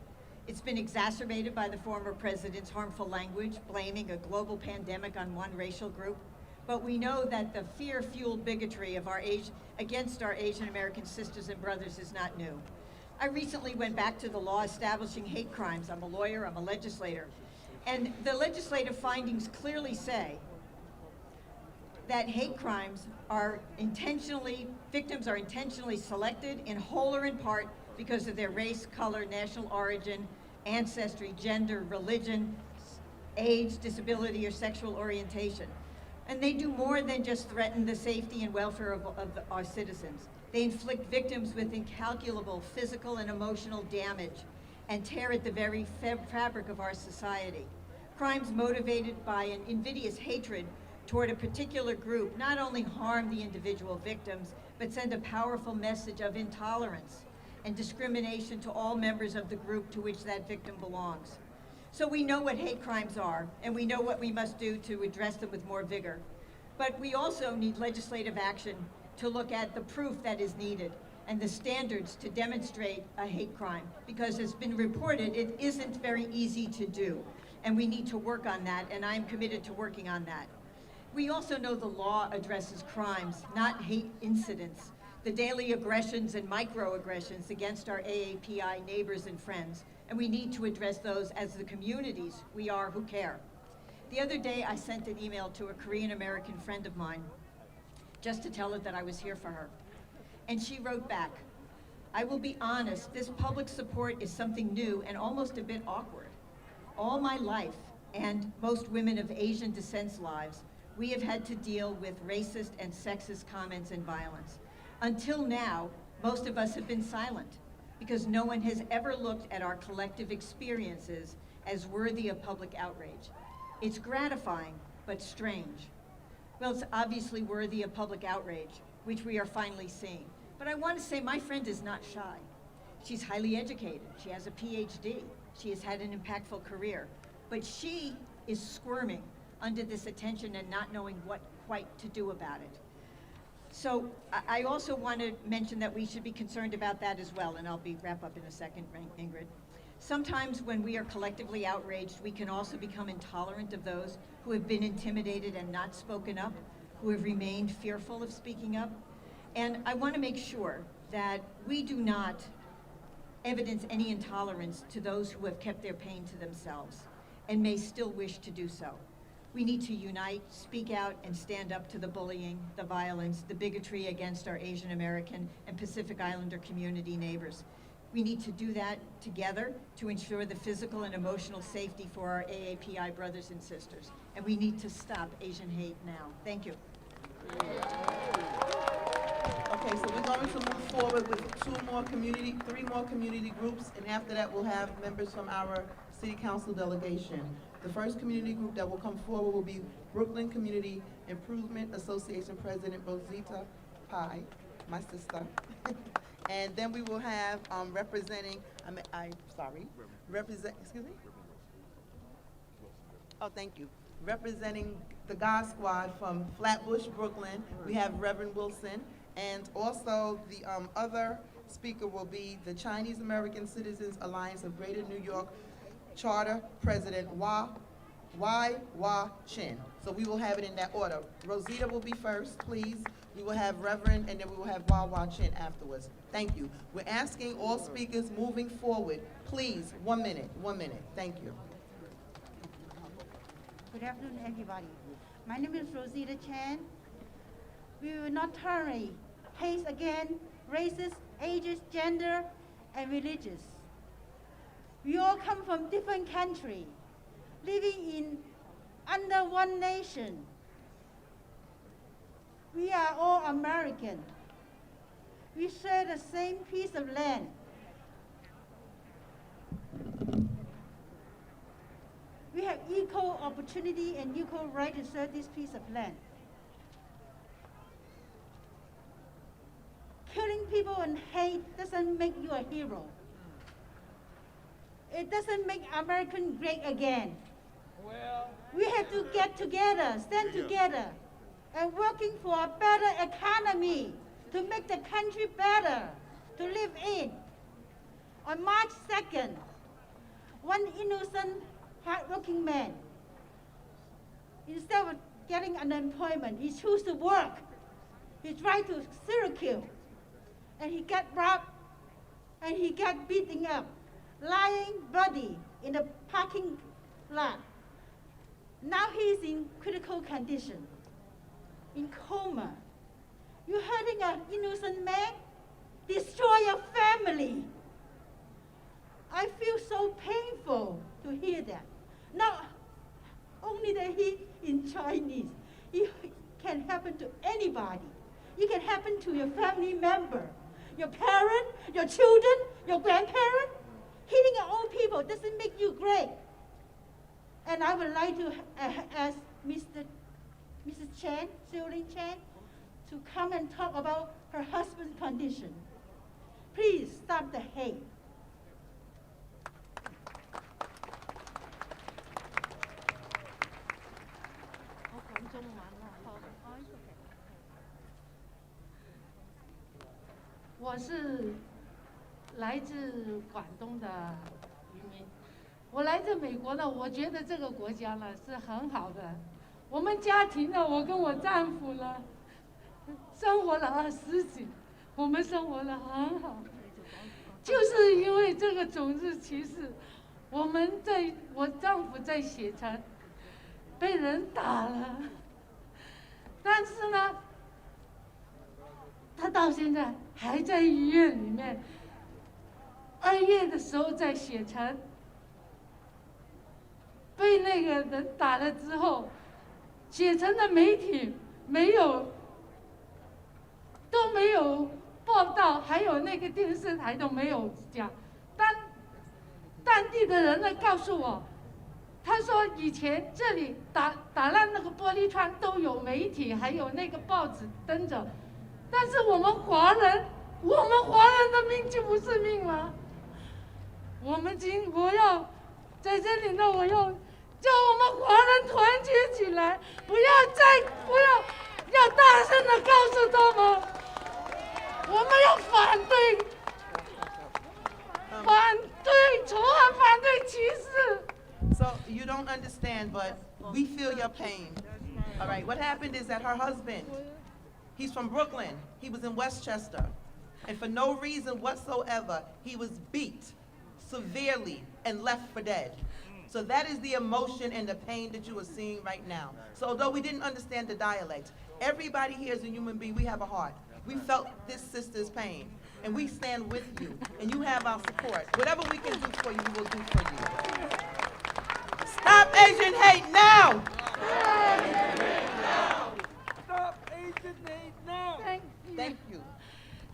It's been exacerbated by the former president's harmful language, blaming a global pandemic on one racial group. But we know that the fear-fueled bigotry of against our Asian American sisters and brothers is not new. I recently went back to the law establishing hate crimes. I'm a lawyer, I'm a legislator. And the legislative findings clearly say that hate crimes are victims are intentionally selected in whole or in part because of their race, color, national origin, ancestry, gender, religion, age, disability, or sexual orientation. And they do more than just threaten the safety and welfare of our citizens. They inflict victims with incalculable physical and emotional damage and tear at the very fabric of our society. Crimes motivated by an invidious hatred toward a particular group not only harm the individual victims, but send a powerful message of intolerance and discrimination to all members of the group to which that victim belongs. So we know what hate crimes are, and we know what we must do to address them with more vigor. But we also need legislative action to look at the proof that is needed and the standards to demonstrate a hate crime, because as been reported, it isn't very easy to do, and we need to work on that, and I'm committed to working on that. We also know the law addresses crimes, not hate incidents, the daily aggressions and microaggressions against our AAPI neighbors and friends, and we need to address those as the communities we are who care. The other day, I sent an email to a Korean American friend of mine just to tell her that I was here for her. And she wrote back, "I will be honest, this public support is something new and almost a bit awkward. All my life, and most women of Asian descent's lives, we have had to deal with racist and sexist comments and violence. Until now, most of us have been silent because no one has ever looked at our collective experiences as worthy of public outrage. It's gratifying, but strange. Well, it's obviously worthy of public outrage, which we are finally seeing. But I want to say my friend is not shy. She's highly educated. She has a PhD. She has had an impactful career. But she is squirming under this attention and not knowing what quite to do about it. So I also want to mention that we should be concerned about that as well, and I'll wrap up in a second, Ingrid. Sometimes when we are collectively outraged, we can also become intolerant of those who have been intimidated and not spoken up, who have remained fearful of speaking up. And I want to make sure that we do not evidence any intolerance to those who have kept their pain to themselves and may still wish to do so. We need to unite, speak out, and stand up to the bullying, the violence, the bigotry against our Asian American and Pacific Islander community neighbors. We need to do that together to ensure the physical and emotional safety for our AAPI brothers and sisters. And we need to stop Asian hate now. Thank you. Okay, so we're going to move forward with three more community groups, and after that we'll have members from our City Council delegation. The first community group that will come forward will be Brooklyn Community Improvement Association President Rosita Pai, my sister. And then we will have representing the God Squad from Flatbush, Brooklyn, we have Reverend Wilson. And also the other speaker will be the Chinese American Citizens Alliance of Greater New York Charter President Wah Chin. So we will have it in that order. Rosita will be first, please. We will have Reverend, and then we will have Wah Chin afterwards. Thank you. We're asking all speakers moving forward, please, 1 minute, 1 minute. Thank you. Good afternoon, everybody. My name is Rosita Chan. We will not tolerate hate against races, ages, gender, and religions. We all come from different countries, living under one nation. We are all American. We share the same piece of land. We have equal opportunity and equal right to serve this piece of land. Killing people and hate doesn't make you a hero. It doesn't make America great again. Well, we have to get together, stand together, and working for a better economy to make the country better to live in. On March 2nd, one innocent, hardworking man, instead of getting unemployment, he chose to work. He tried to Syracuse, and he got robbed, and he got beaten up, lying bloody in the parking lot. Now he's in critical condition, in coma. You're hurting an innocent man? Destroy your family. I feel so painful to hear that. Not only that he's in Chinese, it can happen to anybody. It can happen to your family member, your parent, your children, your grandparent. Hitting your own people doesn't make you great. And I would like to ask Mrs. Chan, Shirley Chan, to come and talk about her husband's condition. Please stop the hate.我是来自广东的渔民，我来自美国呢，我觉得这个国家呢是很好的。我们家庭呢，我跟我丈夫呢，生活了20几，我们生活得很好。就是因为这个种日歧视，我丈夫在血城被人打了，但是呢，他到现在还在医院里面。2月的时候在血城被那个人打了之后，血城的媒体都没有报道，还有那个电视台都没有讲。当地的人呢告诉我，他说以前这里打烂那个玻璃窗都有媒体还有那个报纸登着，但是我们华人的命就不是命了。我要在这里呢，我要叫我们华人团结起来，不要大声的告诉他们，我们要反对仇恨，反对歧视。So you don't understand, but we feel your pain. All right, what happened is that her husband, he's from Brooklyn. He was in Westchester. And for no reason whatsoever, he was beat severely and left for dead. So that is the emotion and the pain that you are seeing right now. So although we didn't understand the dialect, everybody here is a human being. We have a heart. We felt this sister's pain. And we stand with you. And you have our support. Whatever we can do for you, we will do for you. Stop Asian hate now! Stop Asian hate now! Thank you.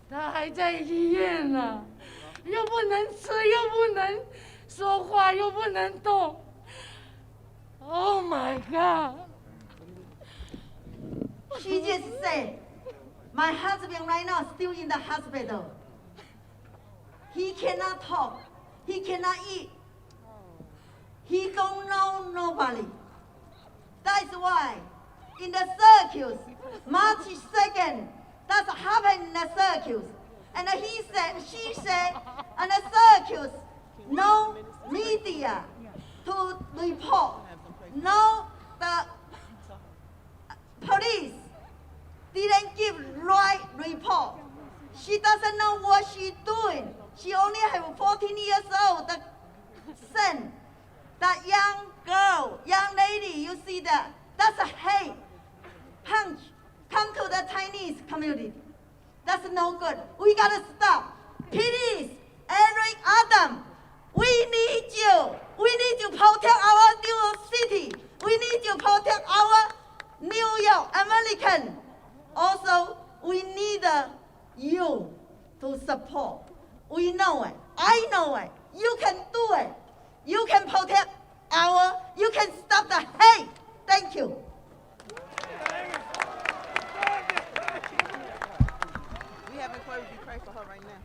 他还在医院呢，又不能吃，又不能说话，又不能动。Oh my God! She just said, my husband right now is still in the hospital. He cannot talk. He cannot eat. He don't know nobody. That's why in the circus, March 2nd, that's happened in the circus. And she said, in the circus, no media to report. No, the police didn't give right report. She doesn't know what she's doing. She only have 14 years old, the son. That young girl, young lady, you see that? That's a hate. Punch. Come to the Chinese community. That's no good. We gotta stop. Please, Eric Adams, we need you. We need to protect our New York City. We need to protect our New York American. Also, we need you to support. We know it. I know it. You can do it. You can protect you can stop the hate. Thank you. We have a clergy pray for her right now.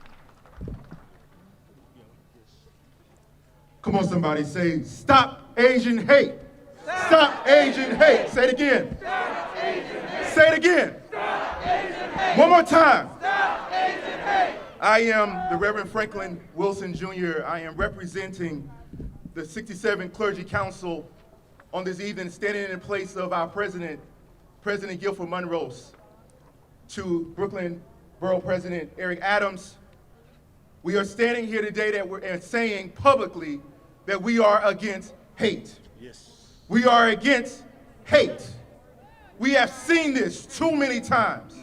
Come on, somebody say, stop Asian hate. Stop Asian hate. Say it again. Stop Asian hate. Say it again. Stop Asian hate. One more time. Stop Asian hate. I am the Reverend Franklin Wilson Jr. I am representing the 67 Clergy Council on this evening, standing in place of our President Guilford Monroe, to Brooklyn Borough President Eric Adams. We are standing here today and saying publicly that we are against hate. Yes. We are against hate. We have seen this too many times.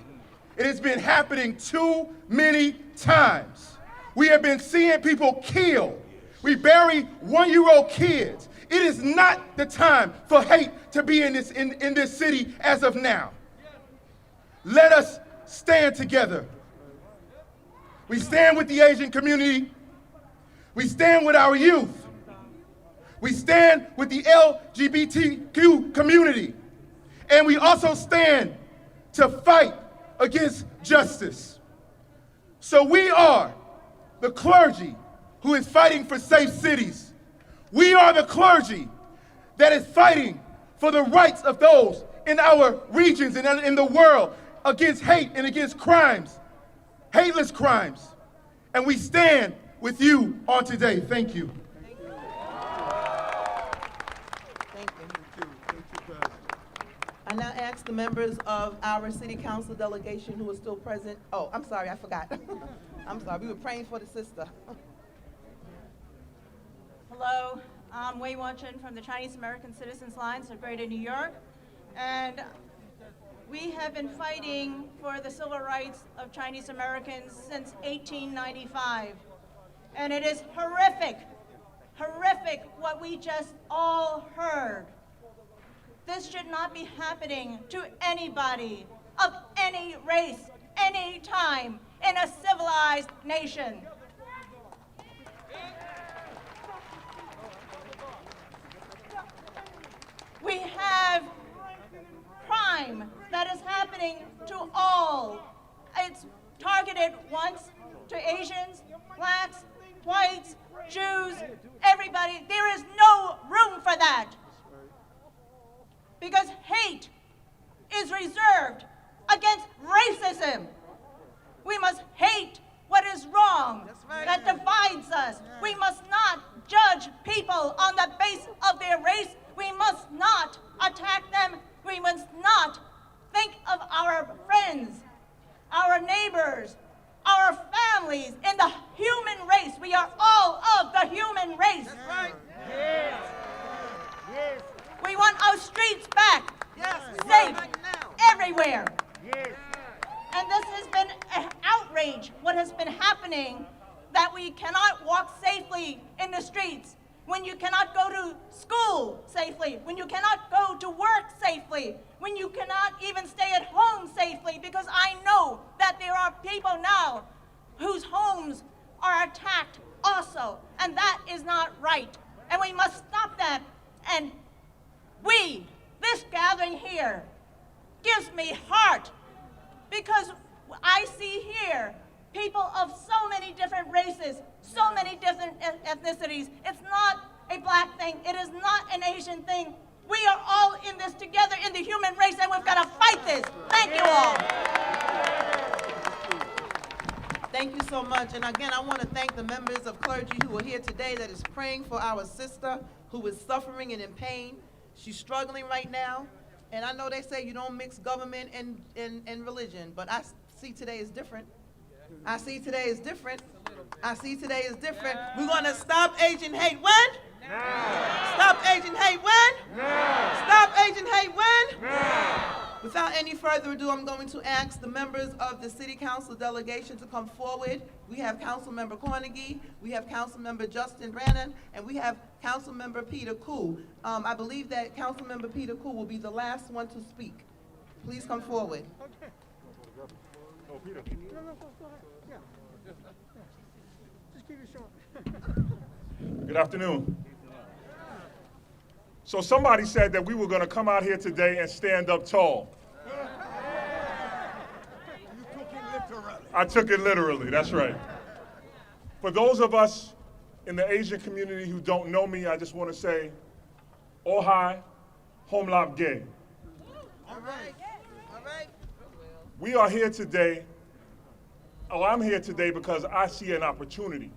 It has been happening too many times. We have been seeing people killed. We bury 1-year-old kids. It is not the time for hate to be in this city as of now. Let us stand together. We stand with the Asian community. We stand with our youth. We stand with the LGBTQ community. And we also stand to fight against justice. So we are the clergy who is fighting for safe cities. We are the clergy that is fighting for the rights of those in our regions and in the world against hate and against crimes, hateless crimes. And we stand with you on today. Thank you. Thank you. I now ask the members of our City Council delegation who are still present. Oh, I'm sorry, I forgot. I'm sorry, we were praying for the sister. Hello, I'm Wei Wanchin from the Chinese American Citizens Alliance of Greater New York, and we have been fighting for the civil rights of Chinese Americans since 1895. And it is horrific what we just all heard. This should not be happening to anybody of any race, any time in a civilized nation. We have crime that is happening to all. It's targeted once to Asians, blacks, whites, Jews, everybody. There is no room for that. Because hate is reserved against racism. We must hate what is wrong that divides us. We must not judge people on the basis of their race. We must not attack them. We must not think of our friends, our neighbors, our families in the human race. We are all of the human race. That's right. Yes. Yes. We want our streets back, safe, everywhere. Yes. And this has been an outrage, what has been happening, that we cannot walk safely in the streets, when you cannot go to school safely, when you cannot go to work safely, when you cannot even stay at home safely, because I know that there are people now whose homes are attacked also, and that is not right. And we must stop that. And this gathering here, gives me heart, because I see here people of so many different races, so many different ethnicities. It's not a black thing. It is not an Asian thing. We are all in this together in the human race, and we've got to fight this. Thank you all. Thank you so much. And again, I want to thank the members of clergy who are here today that is praying for our sister who is suffering and in pain. She's struggling right now. And I know they say you don't mix government and religion, but I see today is different. I see today is different. I see today is different. We're going to stop Asian hate when? Now. Stop Asian hate when? Now. Stop Asian hate when? Now. Without any further ado, I'm going to ask the members of the City Council delegation to come forward. We have Councilmember Cornegy, we have Councilmember Justin Brannon, and we have Councilmember Peter Koo. I believe that Councilmember Peter Koo will be the last one to speak. Please come forward. Okay. Oh, Peter. No, go ahead. Yeah. Just keep it short. Good afternoon. So somebody said that we were going to come out here today and stand up tall. You took it literally. I took it literally, that's right. For those of us in the Asian community who don't know me, I just want to say, Ohai, Homlap Gay. All right. All right. We are here today, I'm here today because I see an opportunity.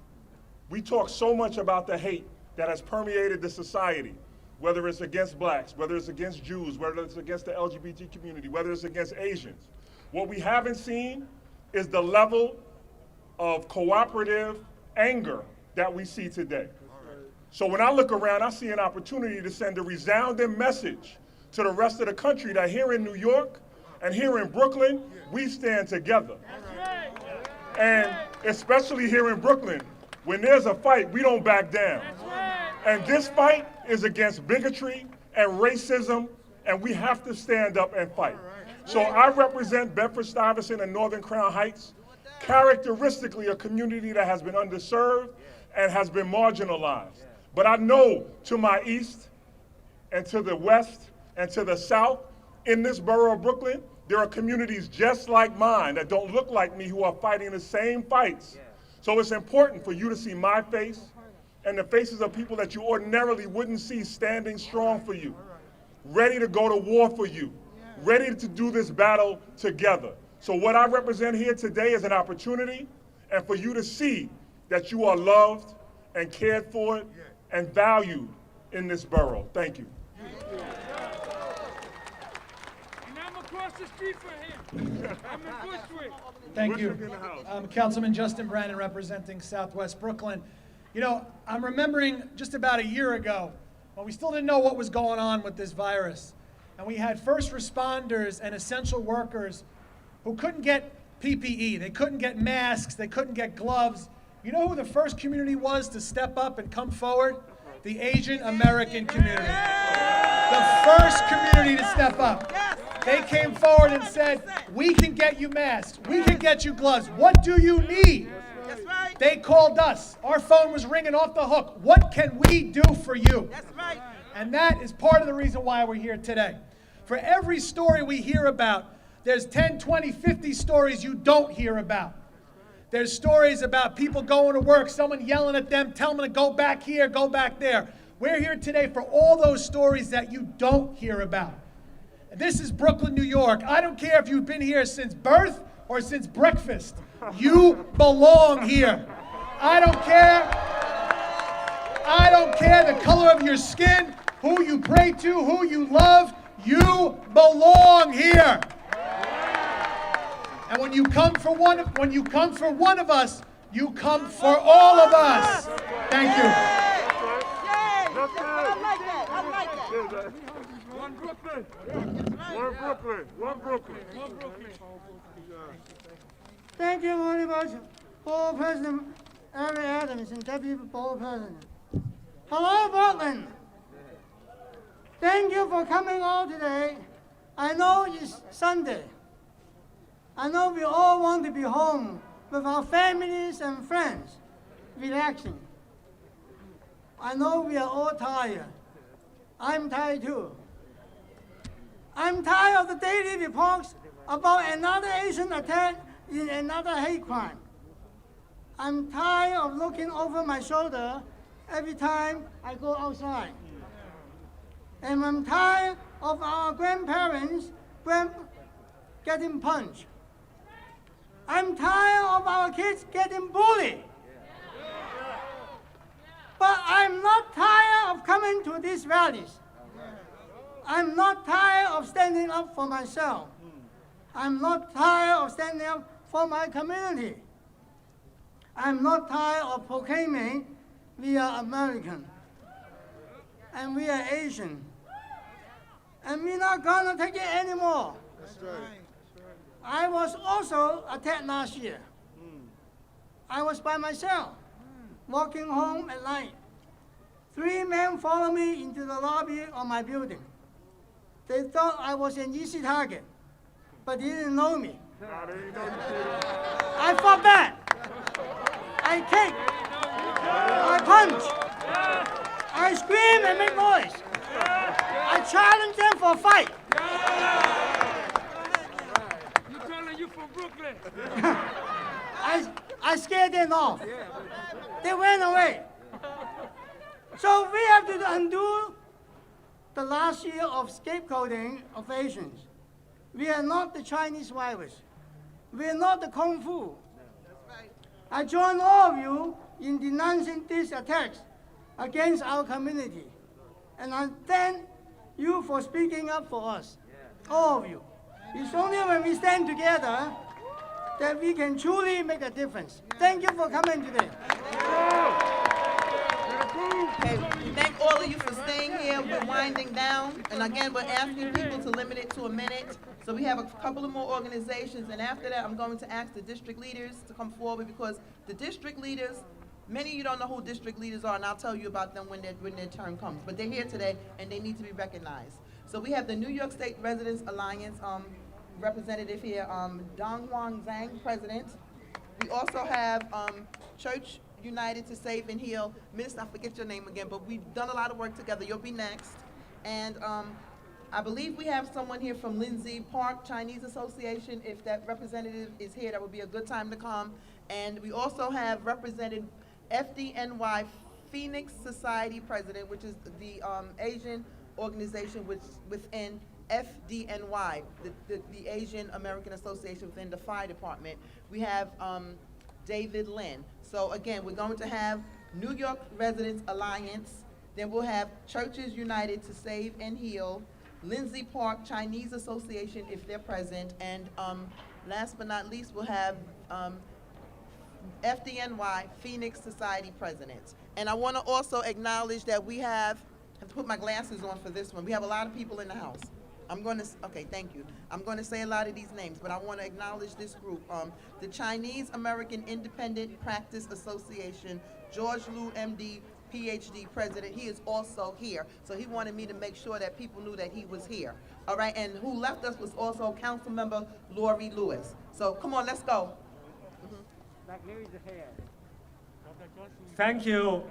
We talk so much about the hate that has permeated the society, whether it's against blacks, whether it's against Jews, whether it's against the LGBT community, whether it's against Asians. What we haven't seen is the level of cooperative anger that we see today. So when I look around, I see an opportunity to send a resounding message to the rest of the country that here in New York and here in Brooklyn, we stand together. And especially here in Brooklyn, when there's a fight, we don't back down. And this fight is against bigotry and racism, and we have to stand up and fight. So I represent Bedford-Stuyvesant and Northern Crown Heights, characteristically a community that has been underserved and has been marginalized. But I know to my east and to the west and to the south, in this borough of Brooklyn, there are communities just like mine that don't look like me who are fighting the same fights. So it's important for you to see my face and the faces of people that you ordinarily wouldn't see standing strong for you, ready to go to war for you, ready to do this battle together. So what I represent here today is an opportunity, and for you to see that you are loved and cared for and valued in this borough. Thank you. And I'm across the street from him. I'm in Bushwick. Thank you. I'm Councilman Justin Brannon representing Southwest Brooklyn. You know, I'm remembering just about a year ago when we still didn't know what was going on with this virus. And we had first responders and essential workers who couldn't get PPE. They couldn't get masks. They couldn't get gloves. You know who the first community was to step up and come forward? The Asian American community. The first community to step up. They came forward and said, we can get you masks. We can get you gloves. What do you need? That's right. They called us. Our phone was ringing off the hook. What can we do for you? That's right. And that is part of the reason why we're here today. For every story we hear about, there's 10, 20, 50 stories you don't hear about. There's stories about people going to work, someone yelling at them, telling them to go back here, go back there. We're here today for all those stories that you don't hear about. This is Brooklyn, New York. I don't care if you've been here since birth or since breakfast. You belong here. I don't care the color of your skin, who you pray to, who you love. You belong here. And when you come for one of us, you come for all of us. Thank you. I like that. I like that. One Brooklyn. One Brooklyn. One Brooklyn. One Brooklyn. Thank you very much, Borough President Eric Adams and Deputy Borough President. Hello, Brooklyn. Thank you for coming all today. I know it's Sunday. I know we all want to be home with our families and friends, relaxing. I know we are all tired. I'm tired too. I'm tired of the daily reports about another Asian attack in another hate crime. I'm tired of looking over my shoulder every time I go outside. And I'm tired of our grandparents getting punched. I'm tired of our kids getting bullied. But I'm not tired of coming to these rallies. I'm not tired of standing up for myself. I'm not tired of standing up for my community. I'm not tired of proclaiming we are American and we are Asian. And we're not gonna take it anymore. That's right. I was also attacked last year. I was by myself, walking home at night. 3 men followed me into the lobby of my building. They thought I was an easy target, but they didn't know me. I fought back. I kicked. I punched. I screamed and made noise. I challenged them for a fight. You telling you from Brooklyn? I scared them off. They went away. So we have to undo the last year of scapegoating of Asians. We are not the Chinese virus. We are not the Kung Fu. I join all of you in denouncing these attacks against our community. And I thank you for speaking up for us, all of you. It's only when we stand together that we can truly make a difference. Thank you for coming today. Okay, we thank all of you for staying here. We're winding down. And again, we're asking people to limit it to a minute. So we have a couple of more organizations. And after that, I'm going to ask the district leaders to come forward, because the district leaders, many of you don't know who district leaders are, and I'll tell you about them when their turn comes. But they're here today, and they need to be recognized. So we have the New York State Residents Alliance representative here, Dong Huang Zhang, president. We also have Church United to Save and Heal. Minister, I forget your name again, but we've done a lot of work together. You'll be next. And I believe we have someone here from Lindsay Park Chinese Association. If that representative is here, that would be a good time to come. And we also have represented FDNY Phoenix Society President, which is the Asian organization within FDNY, the Asian American Association within the fire department. We have David Lynn. So again, we're going to have New York Residents Alliance, then we'll have Churches United to Save and Heal, Lindsay Park Chinese Association if they're present, and last but not least, we'll have FDNY Phoenix Society President. And I want to also acknowledge that we have to put my glasses on for this one. We have a lot of people in the house. Okay, thank you. I'm going to say a lot of these names, but I want to acknowledge this group. The Chinese American Independent Practice Association, George Liu, MD, PhD, president. He is also here. So he wanted me to make sure that people knew that he was here. All right, and who left us was also Council Member Lori Lewis. So come on, let's go. Back here is the hair. Thank you,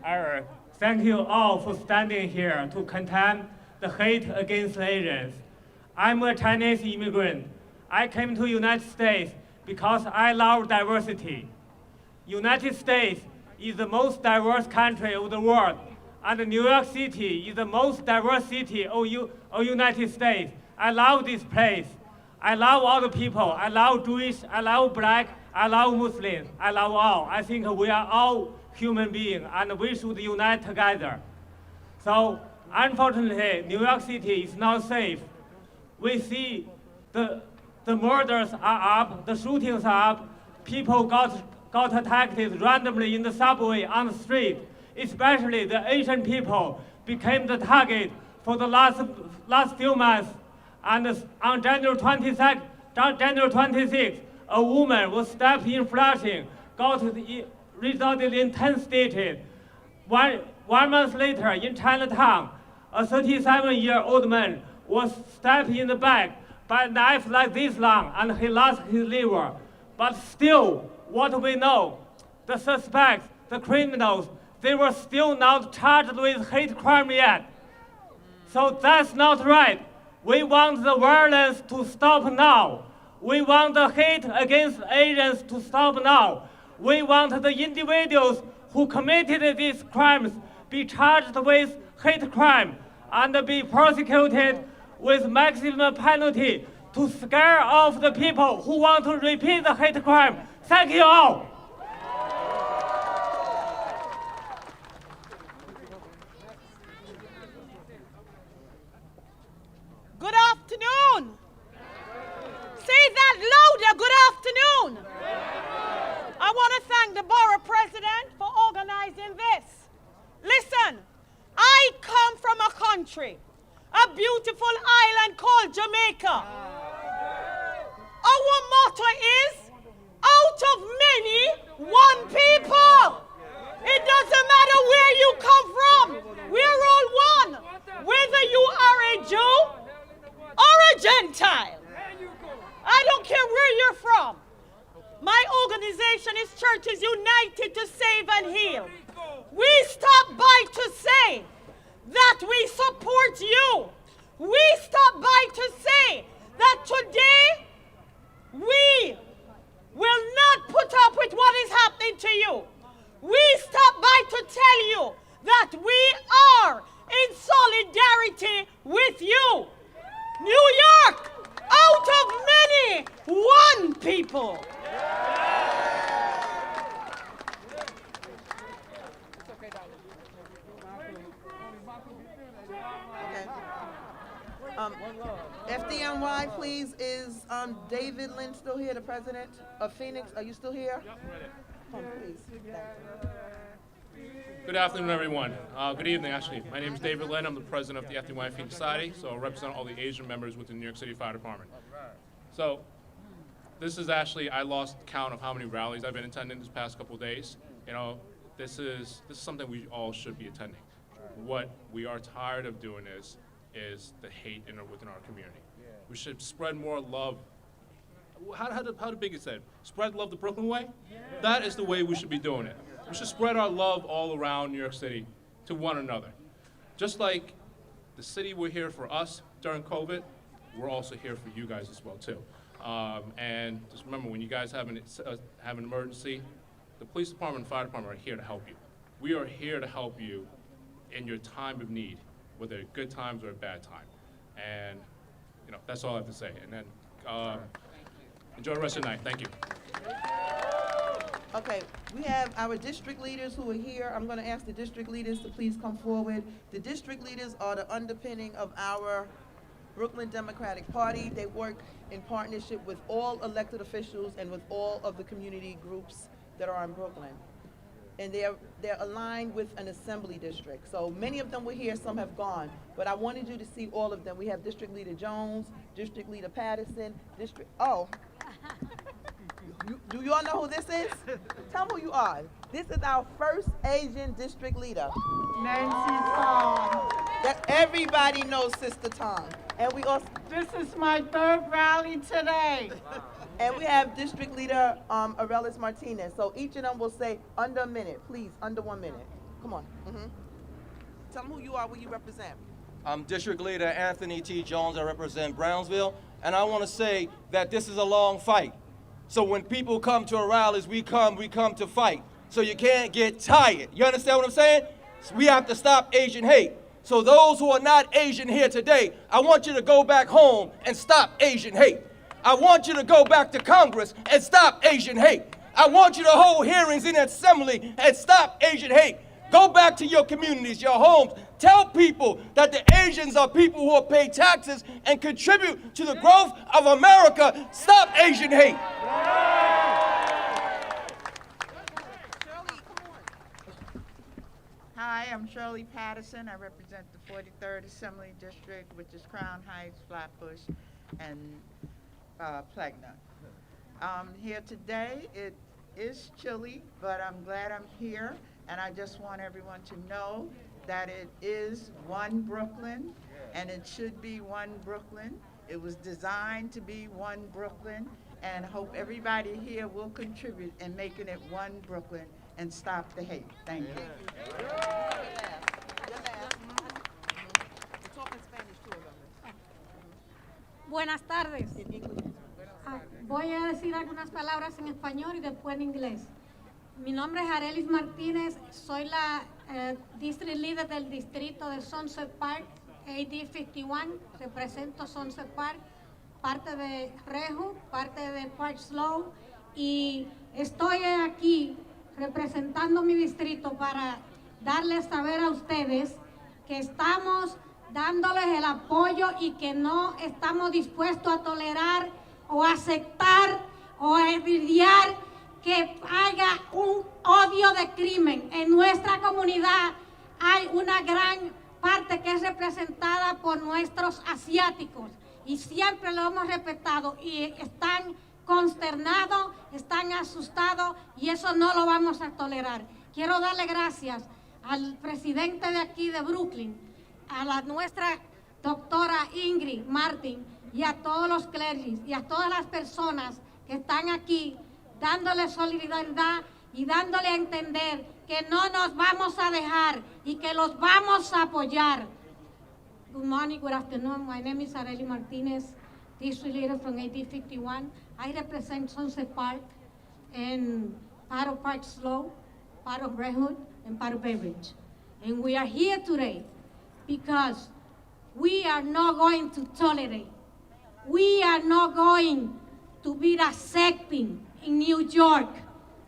Eric. Thank you all for standing here to condemn the hate against Asians. I'm a Chinese immigrant. I came to United States because I love diversity. United States is the most diverse country of the world, and New York City is the most diverse city of United States. I love this place. I love all the people. I love Jewish, I love black, I love Muslims. I love all. I think we are all human beings, and we should unite together. So, unfortunately, New York City is not safe. We see the murders are up, the shootings are up, people got attacked randomly in the subway, on the street. Especially the Asian people became the target for the last few months. And on January 26th, a woman was stabbed in Flushing, resulted in 10 stitches. One month later, in Chinatown, a 37-year-old man was stabbed in the back by a knife like this long, and he lost his liver. But still, what we know, the suspects, the criminals, they were still not charged with hate crime yet. So that's not right. We want the violence to stop now. We want the hate against Asians to stop now. We want the individuals who committed these crimes be charged with hate crime and be prosecuted with maximum penalty to scare off the people who want to repeat the hate crime. Thank you all. Good afternoon. Say that louder. Good afternoon. I want to thank the Borough President for organizing this. Listen, I come from a country, a beautiful island called Jamaica. Our motto is, out of many, one people. It doesn't matter where you come from. We're all one. Whether you are a Jew or a Gentile. I don't care where you're from. My organization is Churches United to Save and Heal. We stop by to say that we support you. We stop by to say that today we will not put up with what is happening to you. We stop by to tell you that we are in solidarity with you. New York, out of many, one people. FDNY, please. Is David Lynn still here, the president of Phoenix? Are you still here? Come, please. Good afternoon, everyone. Good evening, actually. My name is David Lynn. I'm the president of the FDNY Phoenix Society, so I represent all the Asian members within the New York City Fire Department. So this is actually, I lost count of how many rallies I've been attending this past couple of days. You know, this is something we all should be attending. What we are tired of doing is the hate within our community. We should spread more love. How did Biggie say it? Spread love the Brooklyn way? That is the way we should be doing it. We should spread our love all around New York City to one another. Just like the city were here for us during COVID, we're also here for you guys as well too. And just remember, when you guys have an emergency, the police department and fire department are here to help you. We are here to help you in your time of need, whether a good times or a bad time. And you know, that's all I have to say. And then enjoy the rest of the night. Thank you. Okay, we have our district leaders who are here. I'm going to ask the district leaders to please come forward. The district leaders are the underpinning of our Brooklyn Democratic Party. They work in partnership with all elected officials and with all of the community groups that are in Brooklyn. And they're aligned with an assembly district. So many of them were here, some have gone. But I wanted you to see all of them. We have District Leader Jones, District Leader Patterson, do you all know who this is? Tell them who you are. This is our first Asian district leader. Nancy Song. That everybody knows Sister Tom. And we also. This is my third rally today. And we have District Leader Arelis Martinez. So each of them will say under a minute, please, under 1 minute. Come on. Tell them who you are, what you represent. I'm District Leader Anthony T. Jones. I represent Brownsville. And I want to say that this is a long fight. So when people come to our rallies, we come to fight. So you can't get tired. You understand what I'm saying? So we have to stop Asian hate. So those who are not Asian here today, I want you to go back home and stop Asian hate. I want you to go back to Congress and stop Asian hate. I want you to hold hearings in the assembly and stop Asian hate. Go back to your communities, your homes. Tell people that the Asians are people who pay taxes and contribute to the growth of America. Stop Asian hate. Hi, I'm Shirley Patterson. I represent the 43rd Assembly District, which is Crown Heights, Flatbush, and Plagna. Here today, it is chilly, but I'm glad I'm here, and I just want everyone to know that it is one Brooklyn, and it should be one Brooklyn. It was designed to be one Brooklyn, and hope everybody here will contribute in making it one Brooklyn and stop the hate. Thank you. Buenas tardes. Voy a decir algunas palabras en español y después en inglés. Mi nombre es Arleny Martínez, soy la District Leader del distrito de Sunset Park, AD 51, represento Sunset Park, parte de Rehoboth, parte de Park Slope, y estoy aquí representando mi distrito para darles saber a ustedes que estamos dándoles el apoyo y que no estamos dispuestos a tolerar o aceptar o a lidiar que haya un odio de crimen. En nuestra comunidad hay una gran parte que es representada por nuestros asiáticos y siempre lo hemos respetado y están consternados, están asustados y eso no lo vamos a tolerar. Quiero darle gracias al presidente de aquí de Brooklyn, a nuestra doctora Ingrid Martin y a todos los clergy y a todas las personas que están aquí dándole solidaridad y dándole a entender que no nos vamos a dejar y que los vamos a apoyar. Good morning, good afternoon. My name is Arleny Martinez, District Leader from AD 51. I represent Sunset Park and part of Park Slope, part of Rehoboth, and part of Beveridge. And we are here today because we are not going to tolerate. We are not going to be accepting in New York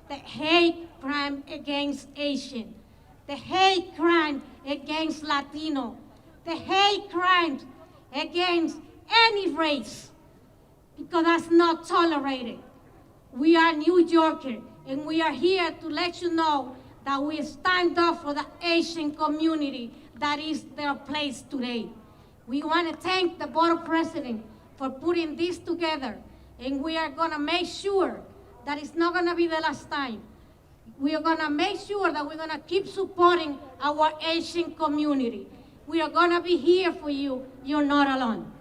the hate crime against Asian, the hate crime against Latino, the hate crimes against any race, because that's not tolerated. We are New Yorkers, and we are here to let you know that we stand up for the Asian community that is their place today. We want to thank the Borough President for putting this together, and we are going to make sure that it's not going to be the last time. We are going to make sure that we're going to keep supporting our Asian community. We are going to be here for you. You're not alone.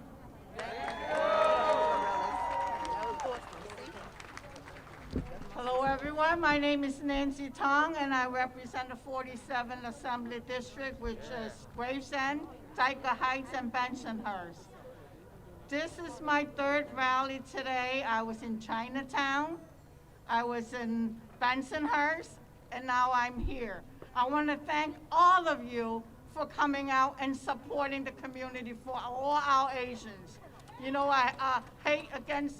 Hello, everyone. My name is Nancy Tong, and I represent the 47th Assembly District, which is Gravesend, Tyker Heights, and Bensonhurst. This is my third rally today. I was in Chinatown, I was in Bensonhurst, and now I'm here. I want to thank all of you for coming out and supporting the community for all our Asians. You know, I hate against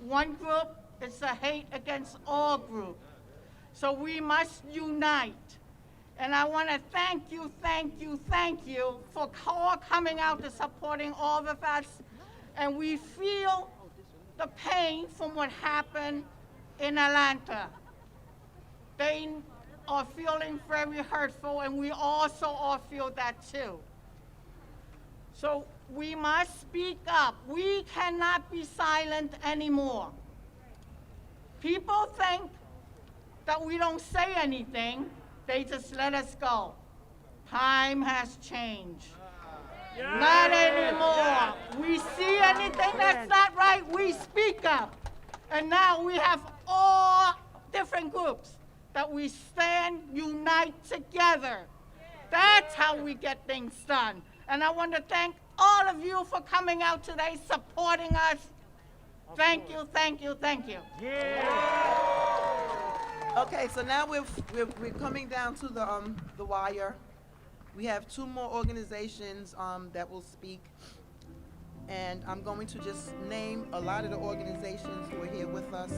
one group, it's a hate against all groups. So we must unite. And I want to thank you for all coming out and supporting all of us. And we feel the pain from what happened in Atlanta. They are feeling very hurtful, and we also all feel that too. So we must speak up. We cannot be silent anymore. People think that we don't say anything, they just let us go. Time has changed. Not anymore. We see anything that's not right, we speak up. And now we have all different groups that we stand, unite together. That's how we get things done. And I want to thank all of you for coming out today, supporting us. Thank you, thank you, thank you. Okay, so now we're coming down to the wire. We have two more organizations that will speak, and I'm going to just name a lot of the organizations who are here with us.